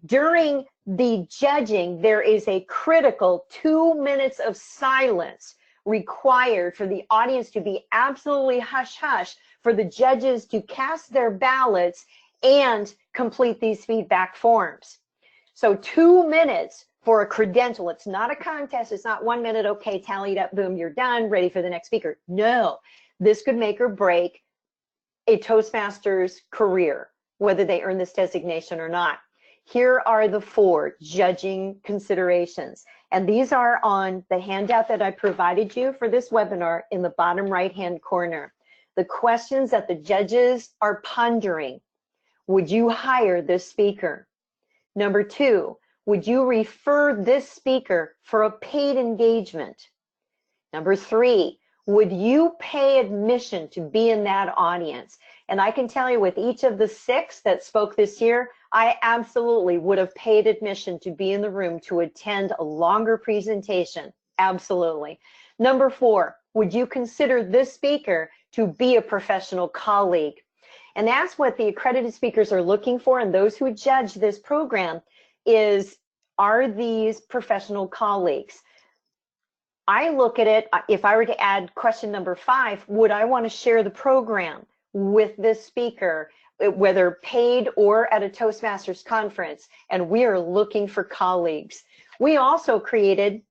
During the judging, there is a critical 2 minutes of silence required for the audience to be absolutely hush-hush, for the judges to cast their ballots and complete these feedback forms. So 2 minutes for a credential. It's not a contest. It's not 1 minute, okay, tallied up, boom, you're done, ready for the next speaker. No, this could make or break a Toastmasters career, whether they earn this designation or not. Here are the 4 judging considerations. And these are on the handout that I provided you for this webinar in the bottom right-hand corner. The questions that the judges are pondering. Would you hire this speaker? Number 2, would you refer this speaker for a paid engagement? Number 3, would you pay admission to be in that audience? And I can tell you with each of the 6 that spoke this year, I absolutely would have paid admission to be in the room to attend a longer presentation. Absolutely. Number 4, would you consider this speaker to be a professional colleague? And that's what the accredited speakers are looking for, and those who judge this program is, are these professional colleagues? I look at it, if I were to add question number 5, would I want to share the program with this speaker, whether paid or at a Toastmasters conference? And we are looking for colleagues. We also created,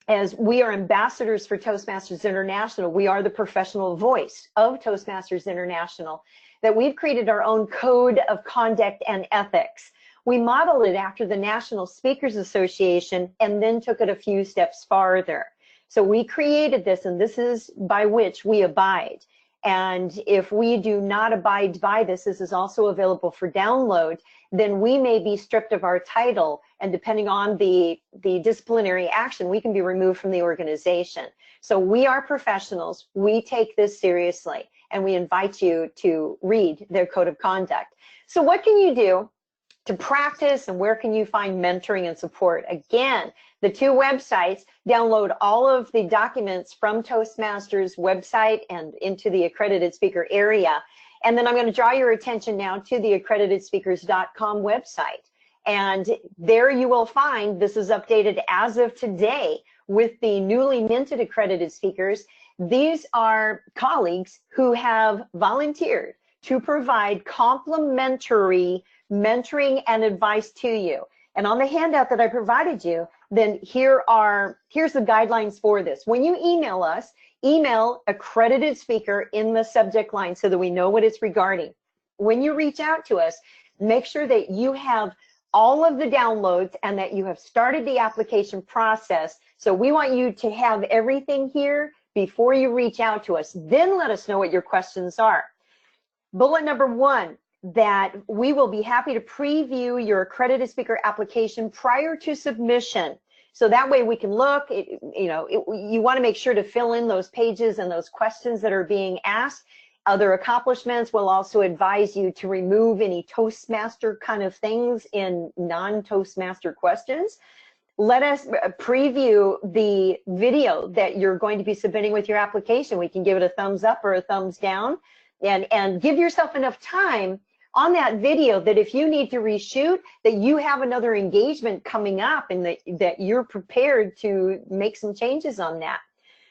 as we are ambassadors for Toastmasters International, we are the professional voice of Toastmasters International, that we've created our own code of conduct and ethics. We modeled it after the National Speakers Association and then took it a few steps farther. So we created this, and this is by which we abide. And if we do not abide by this, this is also available for download, then we may be stripped of our title, and depending on the disciplinary action, we can be removed from the organization. So we are professionals, we take this seriously, and we invite you to read their code of conduct. So what can you do to practice, and where can you find mentoring and support? Again, the 2 websites, download all of the documents from Toastmasters website and into the accredited speaker area. And then I'm going to draw your attention now to the accreditedspeakers.com website. And there you will find, this is updated as of today with the newly minted accredited speakers. These are colleagues who have volunteered to provide complimentary mentoring and advice to you. And on the handout that I provided you, then here's the guidelines for this. When you email us, email accredited speaker in the subject line so that we know what it's regarding. When you reach out to us, make sure that you have all of the downloads and that you have started the application process. So we want you to have everything here before you reach out to us. Then let us know what your questions are. Bullet number 1, that we will be happy to preview your accredited speaker application prior to submission. So that way we can look, you want to make sure to fill in those pages and those questions that are being asked. Other accomplishments will also advise you to remove any Toastmaster kind of things in non-Toastmaster questions. Let us preview the video that you're going to be submitting with your application. We can give it a thumbs up or a thumbs down, and give yourself enough time on that video that if you need to reshoot, that you have another engagement coming up and that you're prepared to make some changes on that.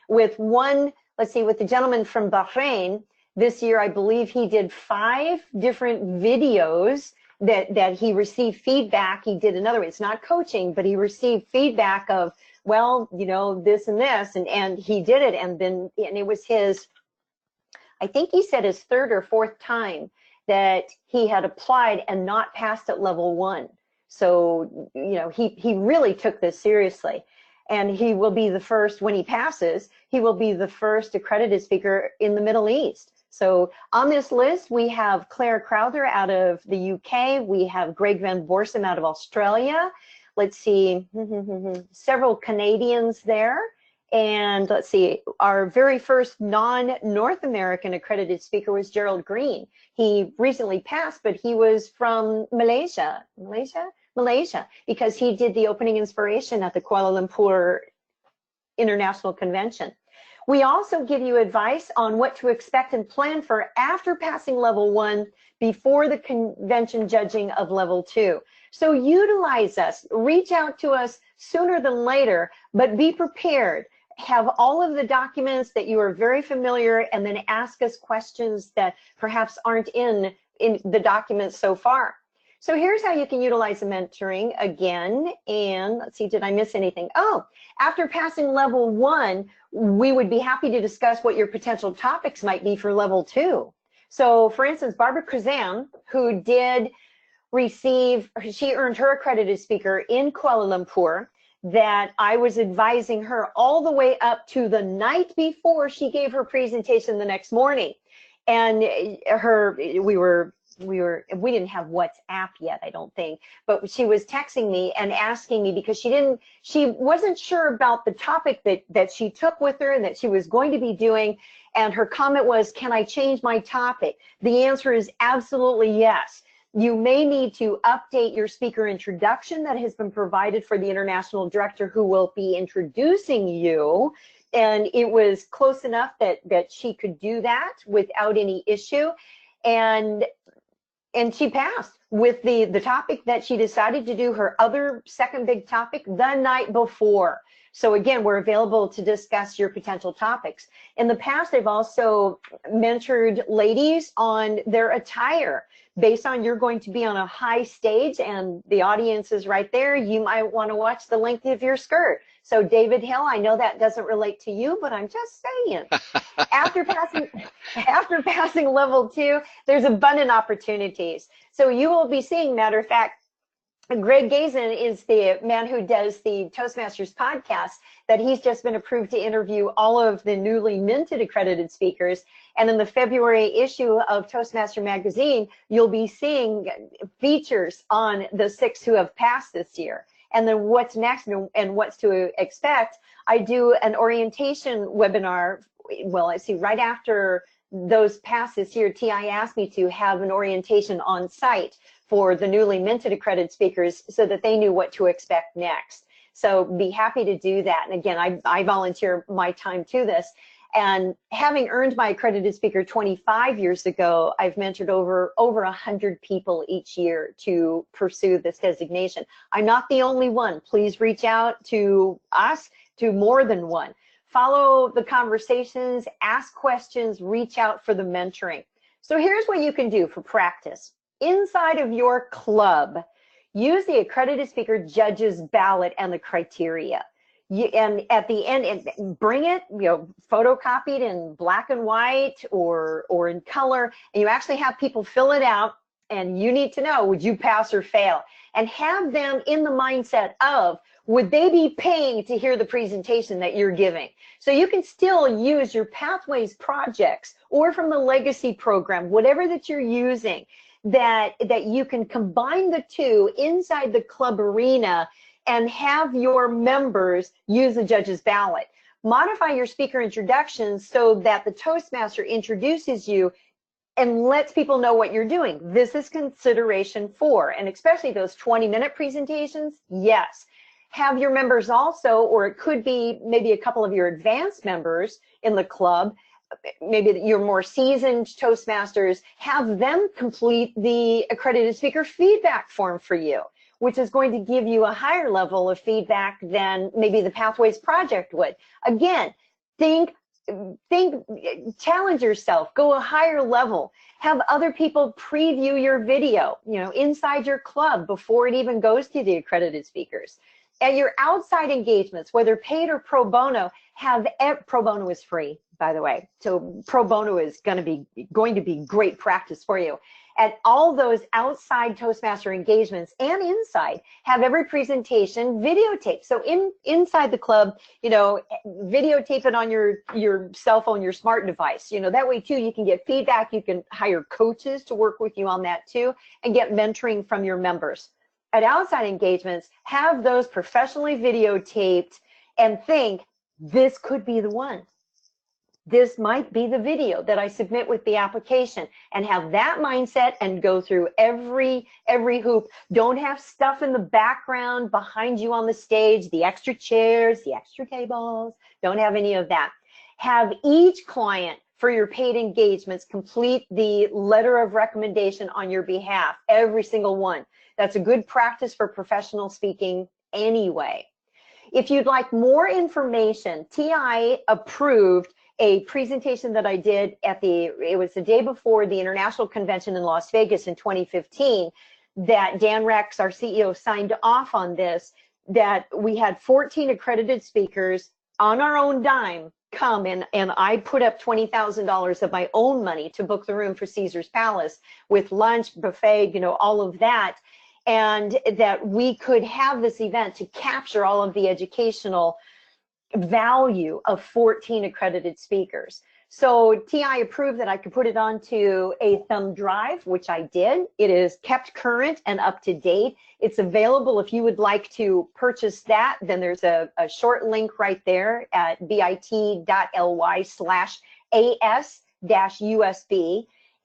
With the gentleman from Bahrain, this year I believe he did 5 different videos that he received feedback. He did another, it's not coaching, but he received feedback of, well, this and this, and he did it, and it was his, I think he said his 3rd or 4th time that he had applied and not passed at level 1. So, he really took this seriously. And he will be the first, when he passes, he will be the first accredited speaker in the Middle East. So on this list, we have Claire Crowther out of the UK. We have Greg Van Borsum out of Australia. let's see, several Canadians there. And let's see, our very first non-North American accredited speaker was Gerald Green. He recently passed, but he was from Malaysia, because he did the opening inspiration at the Kuala Lumpur International Convention. We also give you advice on what to expect and plan for after passing level 1 before the convention judging of level 2. So utilize us, reach out to us sooner than later, but be prepared. Have all of the documents that you are very familiar, and then ask us questions that perhaps aren't in the documents so far. So here's how you can utilize the mentoring again. And let's see, did I miss anything? Oh, after passing level 1, we would be happy to discuss what your potential topics might be for level 2. So for instance, Barbara Kruzan, who did receive, she earned her accredited speaker in Kuala Lumpur, that I was advising her all the way up to the night before she gave her presentation the next morning. And we didn't have WhatsApp yet, I don't think, but she was texting me and asking me because she wasn't sure about the topic that she took with her and that she was going to be doing. And her comment was, can I change my topic? The answer is absolutely yes. You may need to update your speaker introduction that has been provided for the international director who will be introducing you. And it was close enough that she could do that without any issue. And she passed with the topic that she decided to do her other second big topic the night before. So again, we're available to discuss your potential topics. In the past, they've also mentored ladies on their attire. Based on you're going to be on a high stage and the audience is right there, you might want to watch the length of your skirt. So David Hill, I know that doesn't relate to you, but I'm just saying. After passing level 2, there's abundant opportunities. So you will be seeing, matter of fact, Greg Gazin is the man who does the Toastmasters podcast, that he's just been approved to interview all of the newly minted accredited speakers. And in the February issue of Toastmaster magazine, you'll be seeing features on the 6 who have passed this year. And then what's next and what's to expect. I do an orientation webinar. Well, I see right after those pass this year, TI asked me to have an orientation on site for the newly minted accredited speakers so that they knew what to expect next. So be happy to do that. And again, I volunteer my time to this. And having earned my accredited speaker 25 years ago, I've mentored over 100 people each year to pursue this designation. I'm not the only one. Please reach out to us, to more than one. Follow the conversations, ask questions, reach out for the mentoring. So here's what you can do for practice. Inside of your club, use the accredited speaker judges ballot and the criteria. And at the end, bring it, photocopied in black and white or in color, and you actually have people fill it out, and you need to know, would you pass or fail? And have them in the mindset of, would they be paying to hear the presentation that you're giving? So you can still use your Pathways projects or from the legacy program, whatever that you're using, that you can combine the two inside the club arena and have your members use the judge's ballot. Modify your speaker introductions so that the Toastmaster introduces you and lets people know what you're doing. This is consideration 4, and especially those 20-minute presentations, yes. Have your members also, or it could be maybe a couple of your advanced members in the club, maybe your more seasoned Toastmasters, have them complete the accredited speaker feedback form for you, which is going to give you a higher level of feedback than maybe the Pathways project would. Again, think, challenge yourself, go a higher level. Have other people preview your video, inside your club before it even goes to the accredited speakers. At your outside engagements, whether paid or pro bono, pro bono is free, by the way. So pro bono is going to be great practice for you. At all those outside Toastmaster engagements and inside, have every presentation videotaped. So inside the club, videotape it on your cell phone, your smart device. That way too, you can get feedback. You can hire coaches to work with you on that too, and get mentoring from your members. at outside engagements, have those professionally videotaped and think, this could be the one. This might be the video that I submit with the application, and have that mindset and go through every hoop. Don't have stuff in the background behind you on the stage, the extra chairs, the extra tables. Don't have any of that. Have each client for your paid engagements complete the letter of recommendation on your behalf, every single one. That's a good practice for professional speaking anyway. If you'd like more information, TI approved a presentation that I did at it was the day before the International Convention in Las Vegas in 2015, that Dan Rex, our CEO, signed off on this, that we had 14 accredited speakers on our own dime come, and I put up $20,000 of my own money to book the room for Caesar's Palace with lunch, buffet, you know, all of that, and that we could have this event to capture all of the educational value of 14 accredited speakers. So TI approved that I could put it onto a thumb drive, which I did. It is kept current and up to date. It's available if you would like to purchase that. Then there's a short link right there at bit.ly/AS-USB.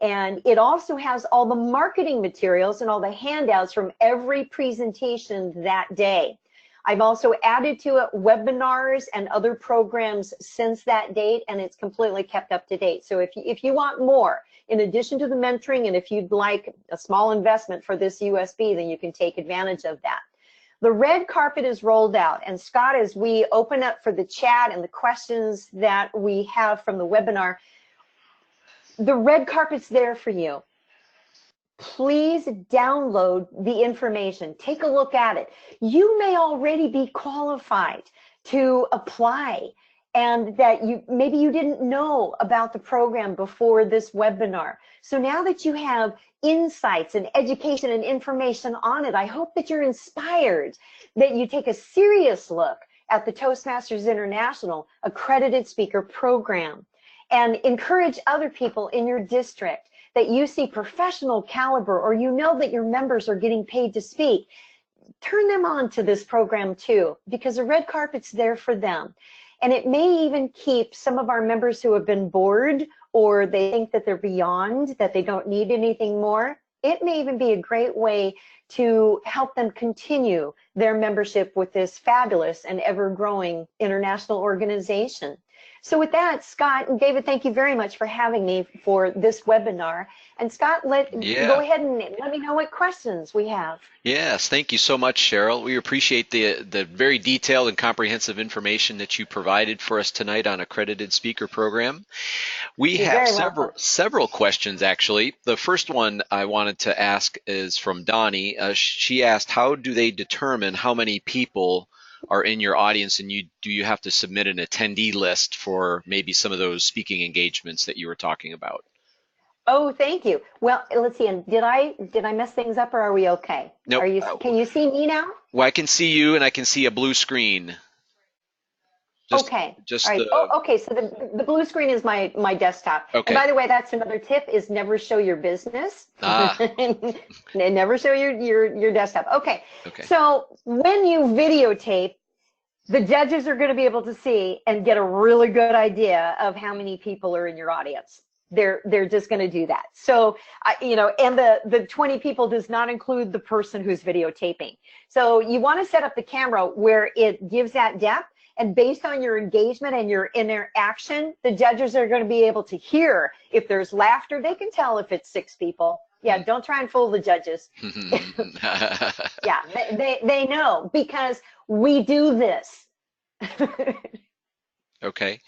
And it also has all the marketing materials and all the handouts from every presentation that day. I've also added to it webinars and other programs since that date, and it's completely kept up to date. So if you want more, in addition to the mentoring, and if you'd like a small investment for this USB, then you can take advantage of that. The red carpet is rolled out, and Scott, as we open up for the chat and the questions that we have from the webinar, the red carpet's there for you. Please download the information. Take a look at it. You may already be qualified to apply, and that maybe you didn't know about the program before this webinar. So now that you have insights and education and information on it, I hope that you're inspired, that you take a serious look at the Toastmasters International Accredited Speaker Program and encourage other people in your district that you see professional caliber, or you know that your members are getting paid to speak. Turn them on to this program too, because the red carpet's there for them. And it may even keep some of our members who have been bored, or they think that they're beyond, that they don't need anything more. It may even be a great way to help them continue their membership with this fabulous and ever-growing international organization. So with that, Scott and David, thank you very much for having me for this webinar. And Scott, go ahead and let me know what questions we have. Yes, thank you so much, Sheryl. We appreciate the very detailed and comprehensive information that you provided for us tonight on Accredited Speaker Program. We have several questions, actually. The first one I wanted to ask is from Donnie. She asked, how do they determine how many people are in your audience, and do you have to submit an attendee list for maybe some of those speaking engagements that you were talking about? Oh, thank you. Well, let's see. And did I mess things up, or are we okay? Nope. Can you see me now? Well, I can see you, and I can see a blue screen. Okay. All right. Okay. So the blue screen is my desktop. Okay. And by the way, that's another tip: is never show your business. And never show your desktop. Okay. So when you videotape, the judges are going to be able to see and get a really good idea of how many people are in your audience. They're just going to do that. So, and the 20 people does not include the person who's videotaping. So you want to set up the camera where it gives that depth. And based on your engagement and your interaction, the judges are going to be able to hear if there's laughter. They can tell if it's 6 people. Yeah, don't try and fool the judges. Yeah, they know, because we do this. Okay.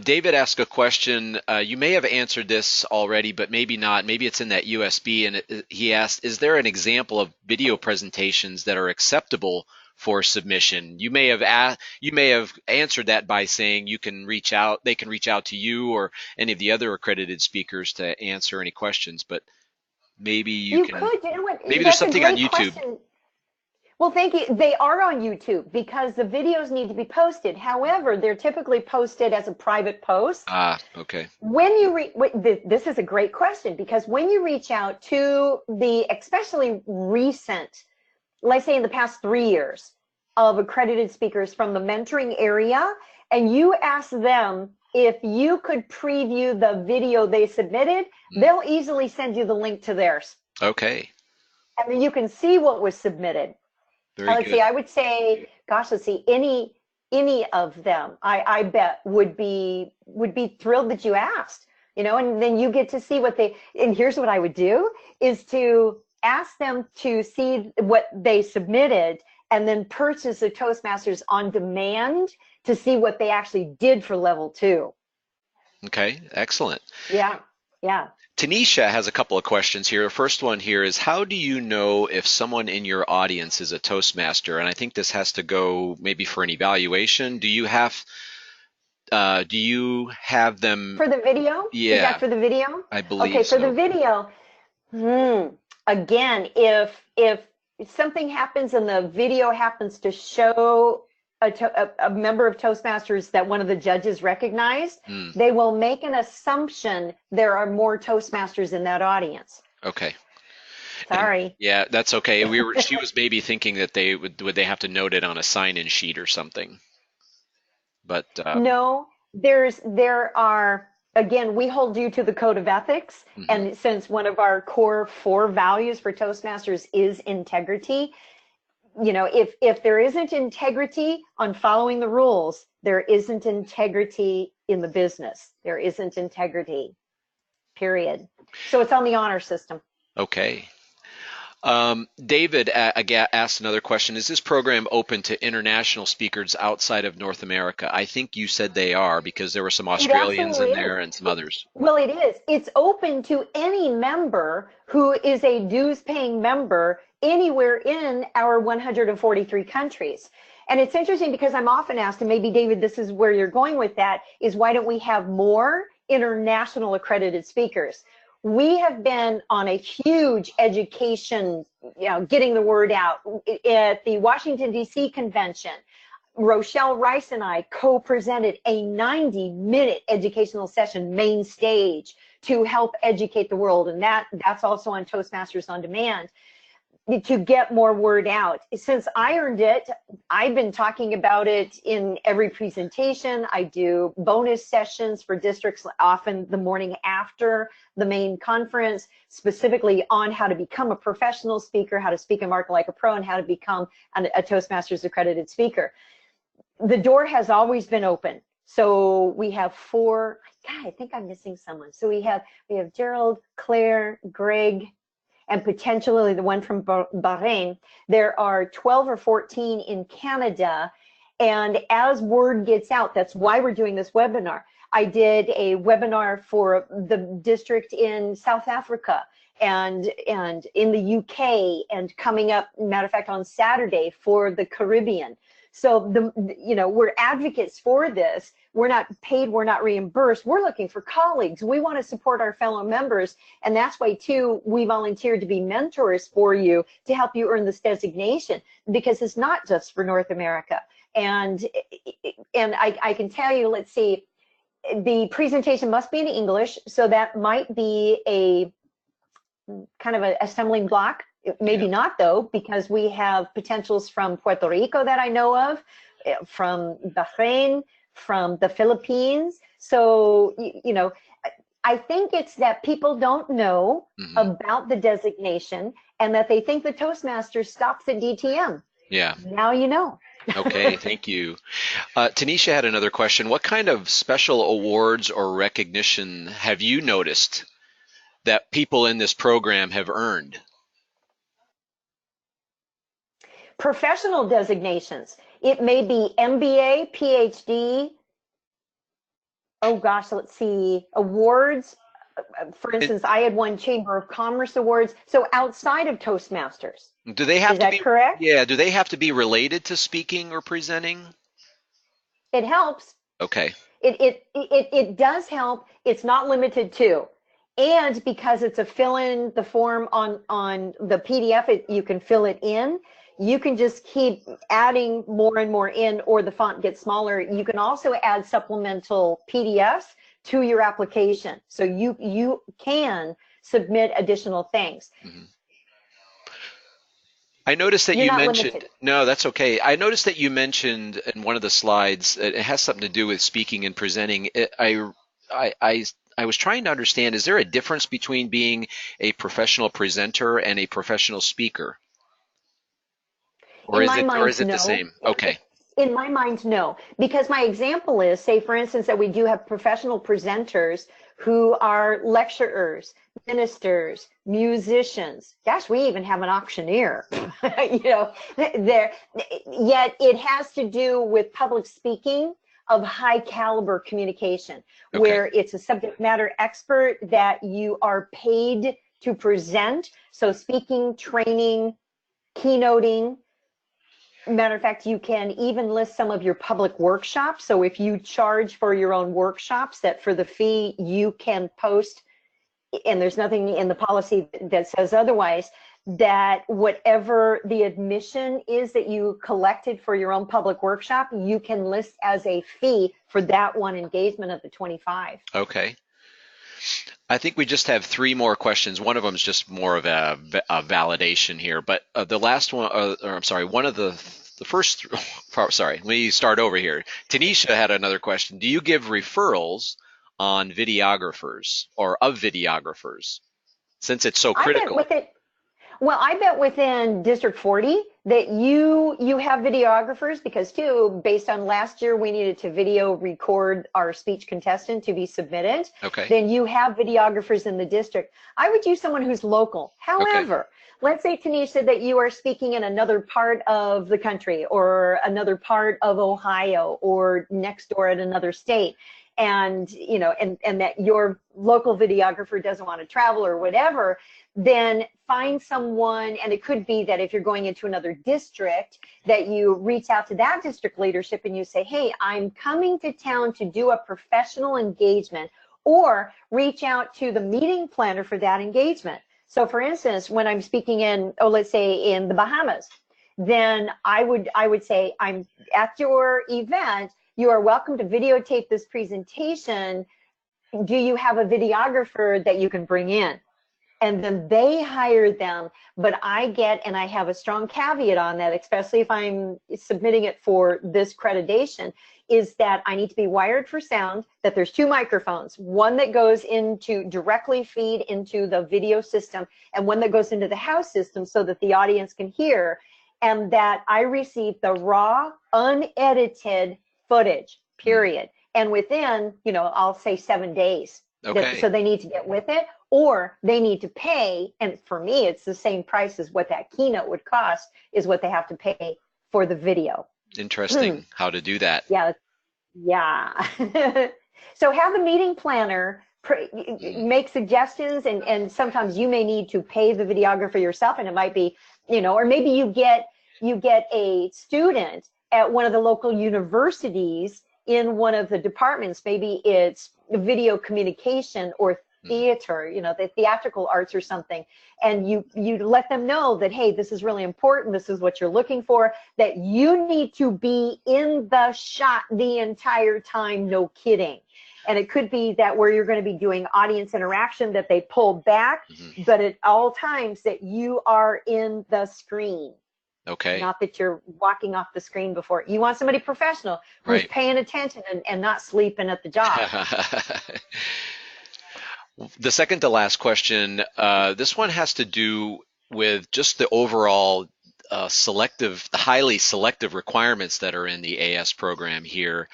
David asked a question. You may have answered this already, but maybe not. Maybe it's in that USB. And he asked, is there an example of video presentations that are acceptable for submission? You may have answered that by saying they can reach out to you or any of the other accredited speakers to answer any questions, but maybe you can. Could. You know what? Maybe there's something on YouTube. Question. Well, thank you. They are on YouTube because the videos need to be posted. However, they're typically posted as a private post. Okay. When you this is a great question, because when you reach out to the especially recent let's say in the past 3 years of accredited speakers from the mentoring area, and you ask them if you could preview the video they submitted, they'll easily send you the link to theirs. Okay. And then you can see what was submitted. Very Let's good. see, I would say, gosh, let's see, any of them, I bet would be thrilled that you asked, you know, and then you get to see what they, and here's what I would do, is to ask them to see what they submitted and then purchase a Toastmasters on demand to see what they actually did for level 2. Okay, excellent. Yeah, yeah. Tanisha has a couple of questions here. The first one here is, how do you know if someone in your audience is a Toastmaster? And I think this has to go maybe for an evaluation. Do you have them For the video? Yeah. Is that for the video? I believe okay, so. For the video, again, if something happens and the video happens to show a member of Toastmasters that one of the judges recognized, they will make an assumption there are more Toastmasters in that audience. Okay. Sorry. And, yeah, that's okay. She was maybe thinking that would they have to note it on a sign-in sheet or something. But no, there are, again, we hold you to the code of ethics, and since one of our core 4 values for Toastmasters is integrity, you know, if there isn't integrity on following the rules, there isn't integrity in the business. There isn't integrity, period. So it's on the honor system. Okay. David asked another question. Is this program open to international speakers outside of North America? I think you said they are, because there were some Australians in there and some others. Well, it is. It's open to any member who is a dues-paying member anywhere in our 143 countries. And it's interesting because I'm often asked, and maybe David, this is where you're going with that, is why don't we have more international accredited speakers? We have been on a huge education, you know, getting the word out. At the Washington, D.C. convention, Sheryl Roush and I co-presented a 90-minute educational session, main stage, to help educate the world. And that's also on Toastmasters On Demand, to get more word out. Since I earned it, I've been talking about it in every presentation. I do bonus sessions for districts, often the morning after the main conference, specifically on how to become a professional speaker, how to speak and market like a pro, and how to become a Toastmasters accredited speaker. The door has always been open. So we have 4, God, I think I'm missing someone. So we have Gerald, Claire, Greg, and potentially the one from Bahrain. There are 12 or 14 in Canada. And as word gets out, that's why we're doing this webinar. I did a webinar for the district in South Africa and in the UK, and coming up, matter of fact, on Saturday for the Caribbean. So you know, we're advocates for this. We're not paid, we're not reimbursed. We're looking for colleagues. We want to support our fellow members, and that's why too we volunteered to be mentors for you to help you earn this designation, because it's not just for North America. And I can tell you, let's see, the presentation must be in English, so that might be a kind of an assembling block. Maybe not though, because we have potentials from Puerto Rico that I know of, from Bahrain, from the Philippines. So, you know, I think it's that people don't know about the designation, and that they think the Toastmasters stops at DTM. Yeah. Now you know. Okay, thank you. Tanisha had another question. What kind of special awards or recognition have you noticed that people in this program have earned? Professional designations. It may be MBA, PhD. Oh gosh, let's see. Awards. For instance, I had won Chamber of Commerce awards. So outside of Toastmasters. Do they have to be correct? Yeah. Do they have to be related to speaking or presenting? It helps. Okay. It does help. It's not limited to. And because it's a fill in the form on the PDF, you can fill it in. You can just keep adding more and more in, or the font gets smaller. You can also add supplemental PDFs to your application. So you can submit additional things. I noticed that You're you not mentioned, limited. no, that's okay. I noticed that you mentioned in one of the slides, it has something to do with speaking and presenting. I, I, I was trying to understand, is there a difference between being a professional presenter and a professional speaker? Or In is my or mind, is it the no. same? Okay. In my mind, no. Because my example is, say, for instance, that we do have professional presenters who are lecturers, ministers, musicians. Gosh, we even have an auctioneer. You know, there. Yet it has to do with public speaking of high caliber communication, Okay. where it's a subject matter expert that you are paid to present. So speaking, training, keynoting. Matter of fact, you can even list some of your public workshops. So if you charge for your own workshops, that for the fee you can post, and there's nothing in the policy that says otherwise, that whatever the admission is that you collected for your own public workshop, you can list as a fee for that one engagement of the 25. Okay. I think we just have three more questions. One of them is just more of a validation here, but the last one, or I'm sorry, one of the first, sorry, let me start over here. Tanisha had another question. Do you give referrals on videographers or of videographers since it's so I bet critical? with it, well, I bet within District 40 that you have videographers, because too, based on last year, we needed to video record our speech contestant to be submitted. Okay. Then you have videographers in the district. I would use someone who's local. Okay. However, let's say, Tanisha, that you are speaking in another part of the country or another part of Ohio or next door at another state. And, you know, and that your local videographer doesn't want to travel or whatever, then find someone, and it could be that if you're going into another district, that you reach out to that district leadership and you say, hey, I'm coming to town to do a professional engagement, or reach out to the meeting planner for that engagement. So for instance, when I'm speaking in, let's say in the Bahamas, then I would say, I'm at your event, you are welcome to videotape this presentation. Do you have a videographer that you can bring in? And then they hire them, but I get, and I have a strong caveat on that, especially if I'm submitting it for this accreditation, is that I need to be wired for sound, that there's two microphones, one that goes into directly feed into the video system and one that goes into the house system so that the audience can hear, and that I receive the raw, unedited footage, period. And within, you know, I'll say 7 days. Okay. So they need to get with it, or they need to pay. And for me, it's the same price as what that keynote would cost, is what they have to pay for the video. Interesting how to do that. Yeah. Yeah. So have the meeting planner make suggestions, and sometimes you may need to pay the videographer yourself, and it might be, you know, or maybe you get a student at one of the local universities in one of the departments. Maybe it's video communication or theater, you know, the theatrical arts or something, and you let them know that, hey, this is really important, this is what you're looking for, that you need to be in the shot the entire time, no kidding. And it could be that where you're going to be doing audience interaction, that they pull back, but at all times that you are in the screen. Okay. Not that you're walking off the screen before. You want somebody professional who's paying attention and not sleeping at the job. The second to last question, this one has to do with just the overall the highly selective requirements that are in the AS program here.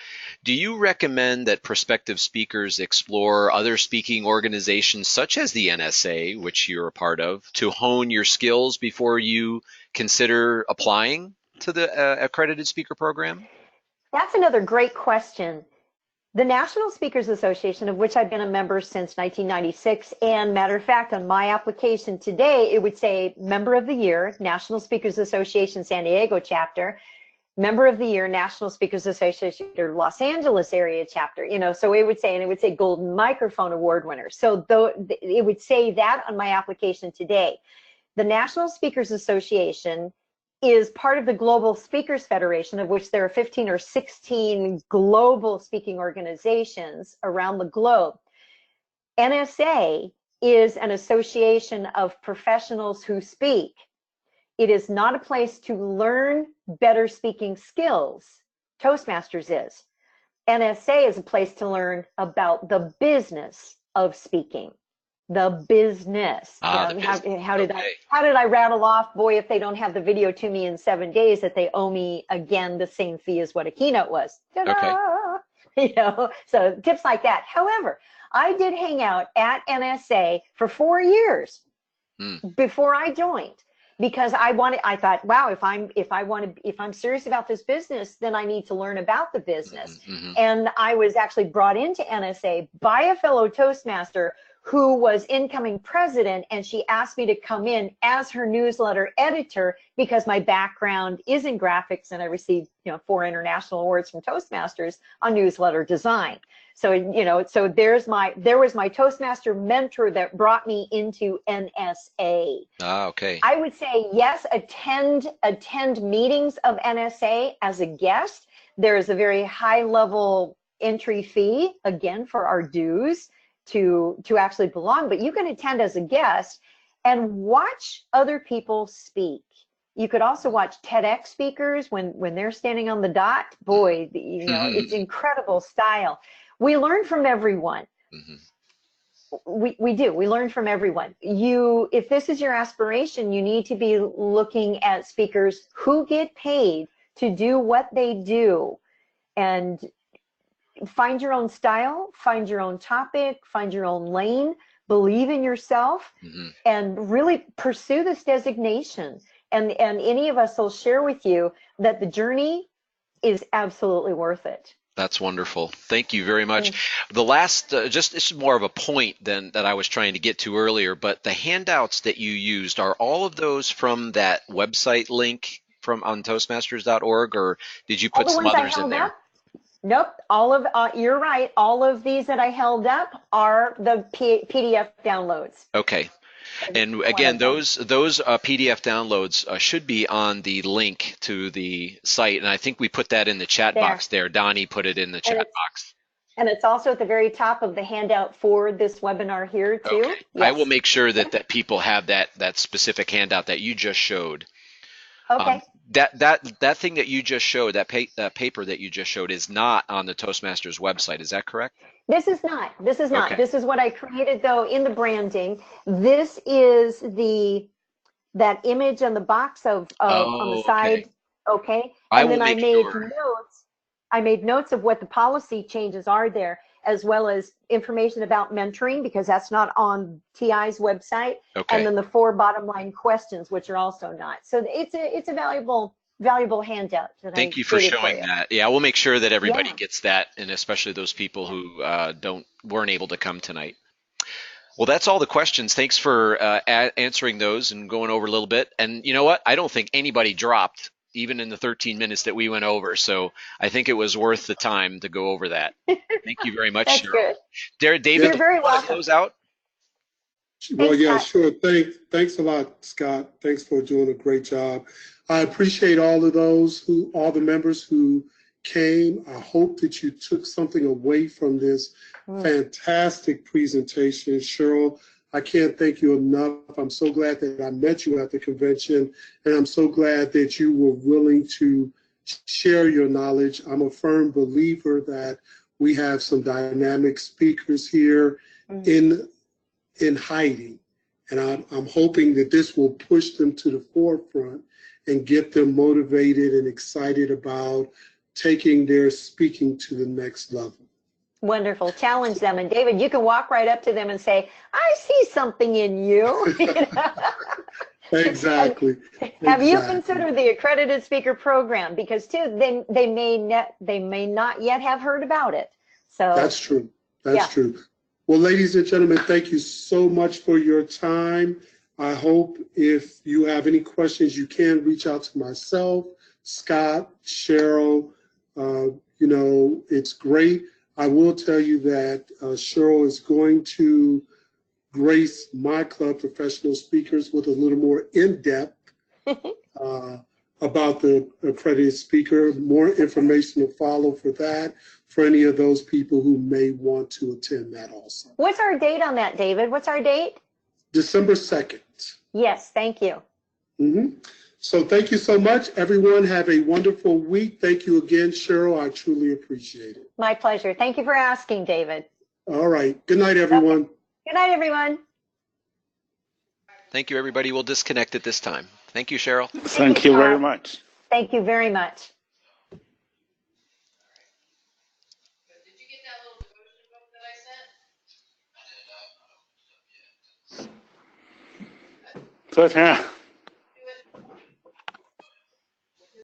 Do you recommend that prospective speakers explore other speaking organizations such as the NSA, which you're a part of, to hone your skills before you consider applying to the Accredited Speaker Program? That's another great question. The National Speakers Association, of which I've been a member since 1996, and matter of fact, on my application today, it would say Member of the Year, National Speakers Association San Diego chapter, Member of the Year, National Speakers Association Los Angeles area chapter, you know, so it would say, and it would say Golden Microphone Award winner. So it would say that on my application today. The National Speakers Association is part of the Global Speakers Federation, of which there are 15 or 16 global speaking organizations around the globe. NSA is an association of professionals who speak. It is not a place to learn better speaking skills. Toastmasters is. NSA is a place to learn about the business of speaking. The business. The business. How did I rattle off? Boy, if they don't have the video to me in 7 days, that they owe me again the same fee as what a keynote was. Ta-da! Okay. So tips like that. However, I did hang out at NSA for 4 years before I joined, because I thought, wow, if I'm serious about this business, then I need to learn about the business. And I was actually brought into NSA by a fellow Toastmaster who was incoming president, and she asked me to come in as her newsletter editor because my background is in graphics, and I received 4 international awards from Toastmasters on newsletter design. So so there was my Toastmaster mentor that brought me into NSA. Okay. I would say yes, attend meetings of NSA as a guest. There is a very high level entry fee, again, for our dues to actually belong, but you can attend as a guest and watch other people speak. You could also watch TEDx speakers when they're standing on the dot. Boy, it's incredible style. We learn from everyone. We do. We learn from everyone. If this is your aspiration, you need to be looking at speakers who get paid to do what they do, and find your own style, find your own topic, find your own lane, believe in yourself, and really pursue this designation. And any of us will share with you that the journey is absolutely worth it. That's wonderful. Thank you very much. The last, this is more of a point than that I was trying to get to earlier, but the handouts that you used, are all of those from that website link on Toastmasters.org, or did you put some others in there? Nope. You're right. All of these that I held up are the PDF downloads. Okay. And again, those PDF downloads should be on the link to the site, and I think we put that in the chat box there. Donnie put it in the chat box. And it's also at the very top of the handout for this webinar here too. Okay. Yes. I will make sure that people have that specific handout that you just showed. Okay. That thing that you just showed, that paper that you just showed, is not on the Toastmasters website. Is that correct? This is not. This is not. Okay. This is what I created though in the branding. This is that image on the box on the side. Okay. And then I made notes. I made notes of what the policy changes are there, as well as information about mentoring, because that's not on TI's website. Okay. And then the 4 bottom line questions, which are also not. So it's a valuable handout. Thank you for showing that. Yeah, we'll make sure that everybody gets that, and especially those people who weren't able to come tonight. Well, that's all the questions. Thanks for answering those and going over a little bit. And you know what? I don't think anybody dropped, even in the 13 minutes that we went over. So I think it was worth the time to go over that. Thank you very much, Sheryl. David, you're very welcome. Close out? Well, yeah, sure. Thanks a lot, Scott. Thanks for doing a great job. I appreciate all the members who came. I hope that you took something away from this fantastic presentation. Sheryl, I can't thank you enough. I'm so glad that I met you at the convention, and I'm so glad that you were willing to share your knowledge. I'm a firm believer that we have some dynamic speakers here in hiding, and I'm hoping that this will push them to the forefront and get them motivated and excited about taking their speaking to the next level. Wonderful. Challenge them. And David, you can walk right up to them and say, I see something in you. Exactly. Have you considered the Accredited Speaker Program? Because too, they may not yet have heard about it. So that's true. That's true. Well, ladies and gentlemen, thank you so much for your time. I hope if you have any questions, you can reach out to myself, Scott, Sheryl. It's great. I will tell you that Sheryl is going to grace my club, Professional Speakers, with a little more in-depth about the accredited speaker. More information to follow for that, for any of those people who may want to attend that also. What's our date on that, David? What's our date? December 2nd. Yes, thank you. So thank you so much. Everyone have a wonderful week. Thank you again, Cheryl. I truly appreciate it. My pleasure. Thank you for asking, David. All right. Good night, everyone. Okay. Good night, everyone. Thank you, everybody. We'll disconnect at this time. Thank you, Cheryl. Thank you very much. Thank you very much. Did you get that little devotion book that I sent? Good, yeah.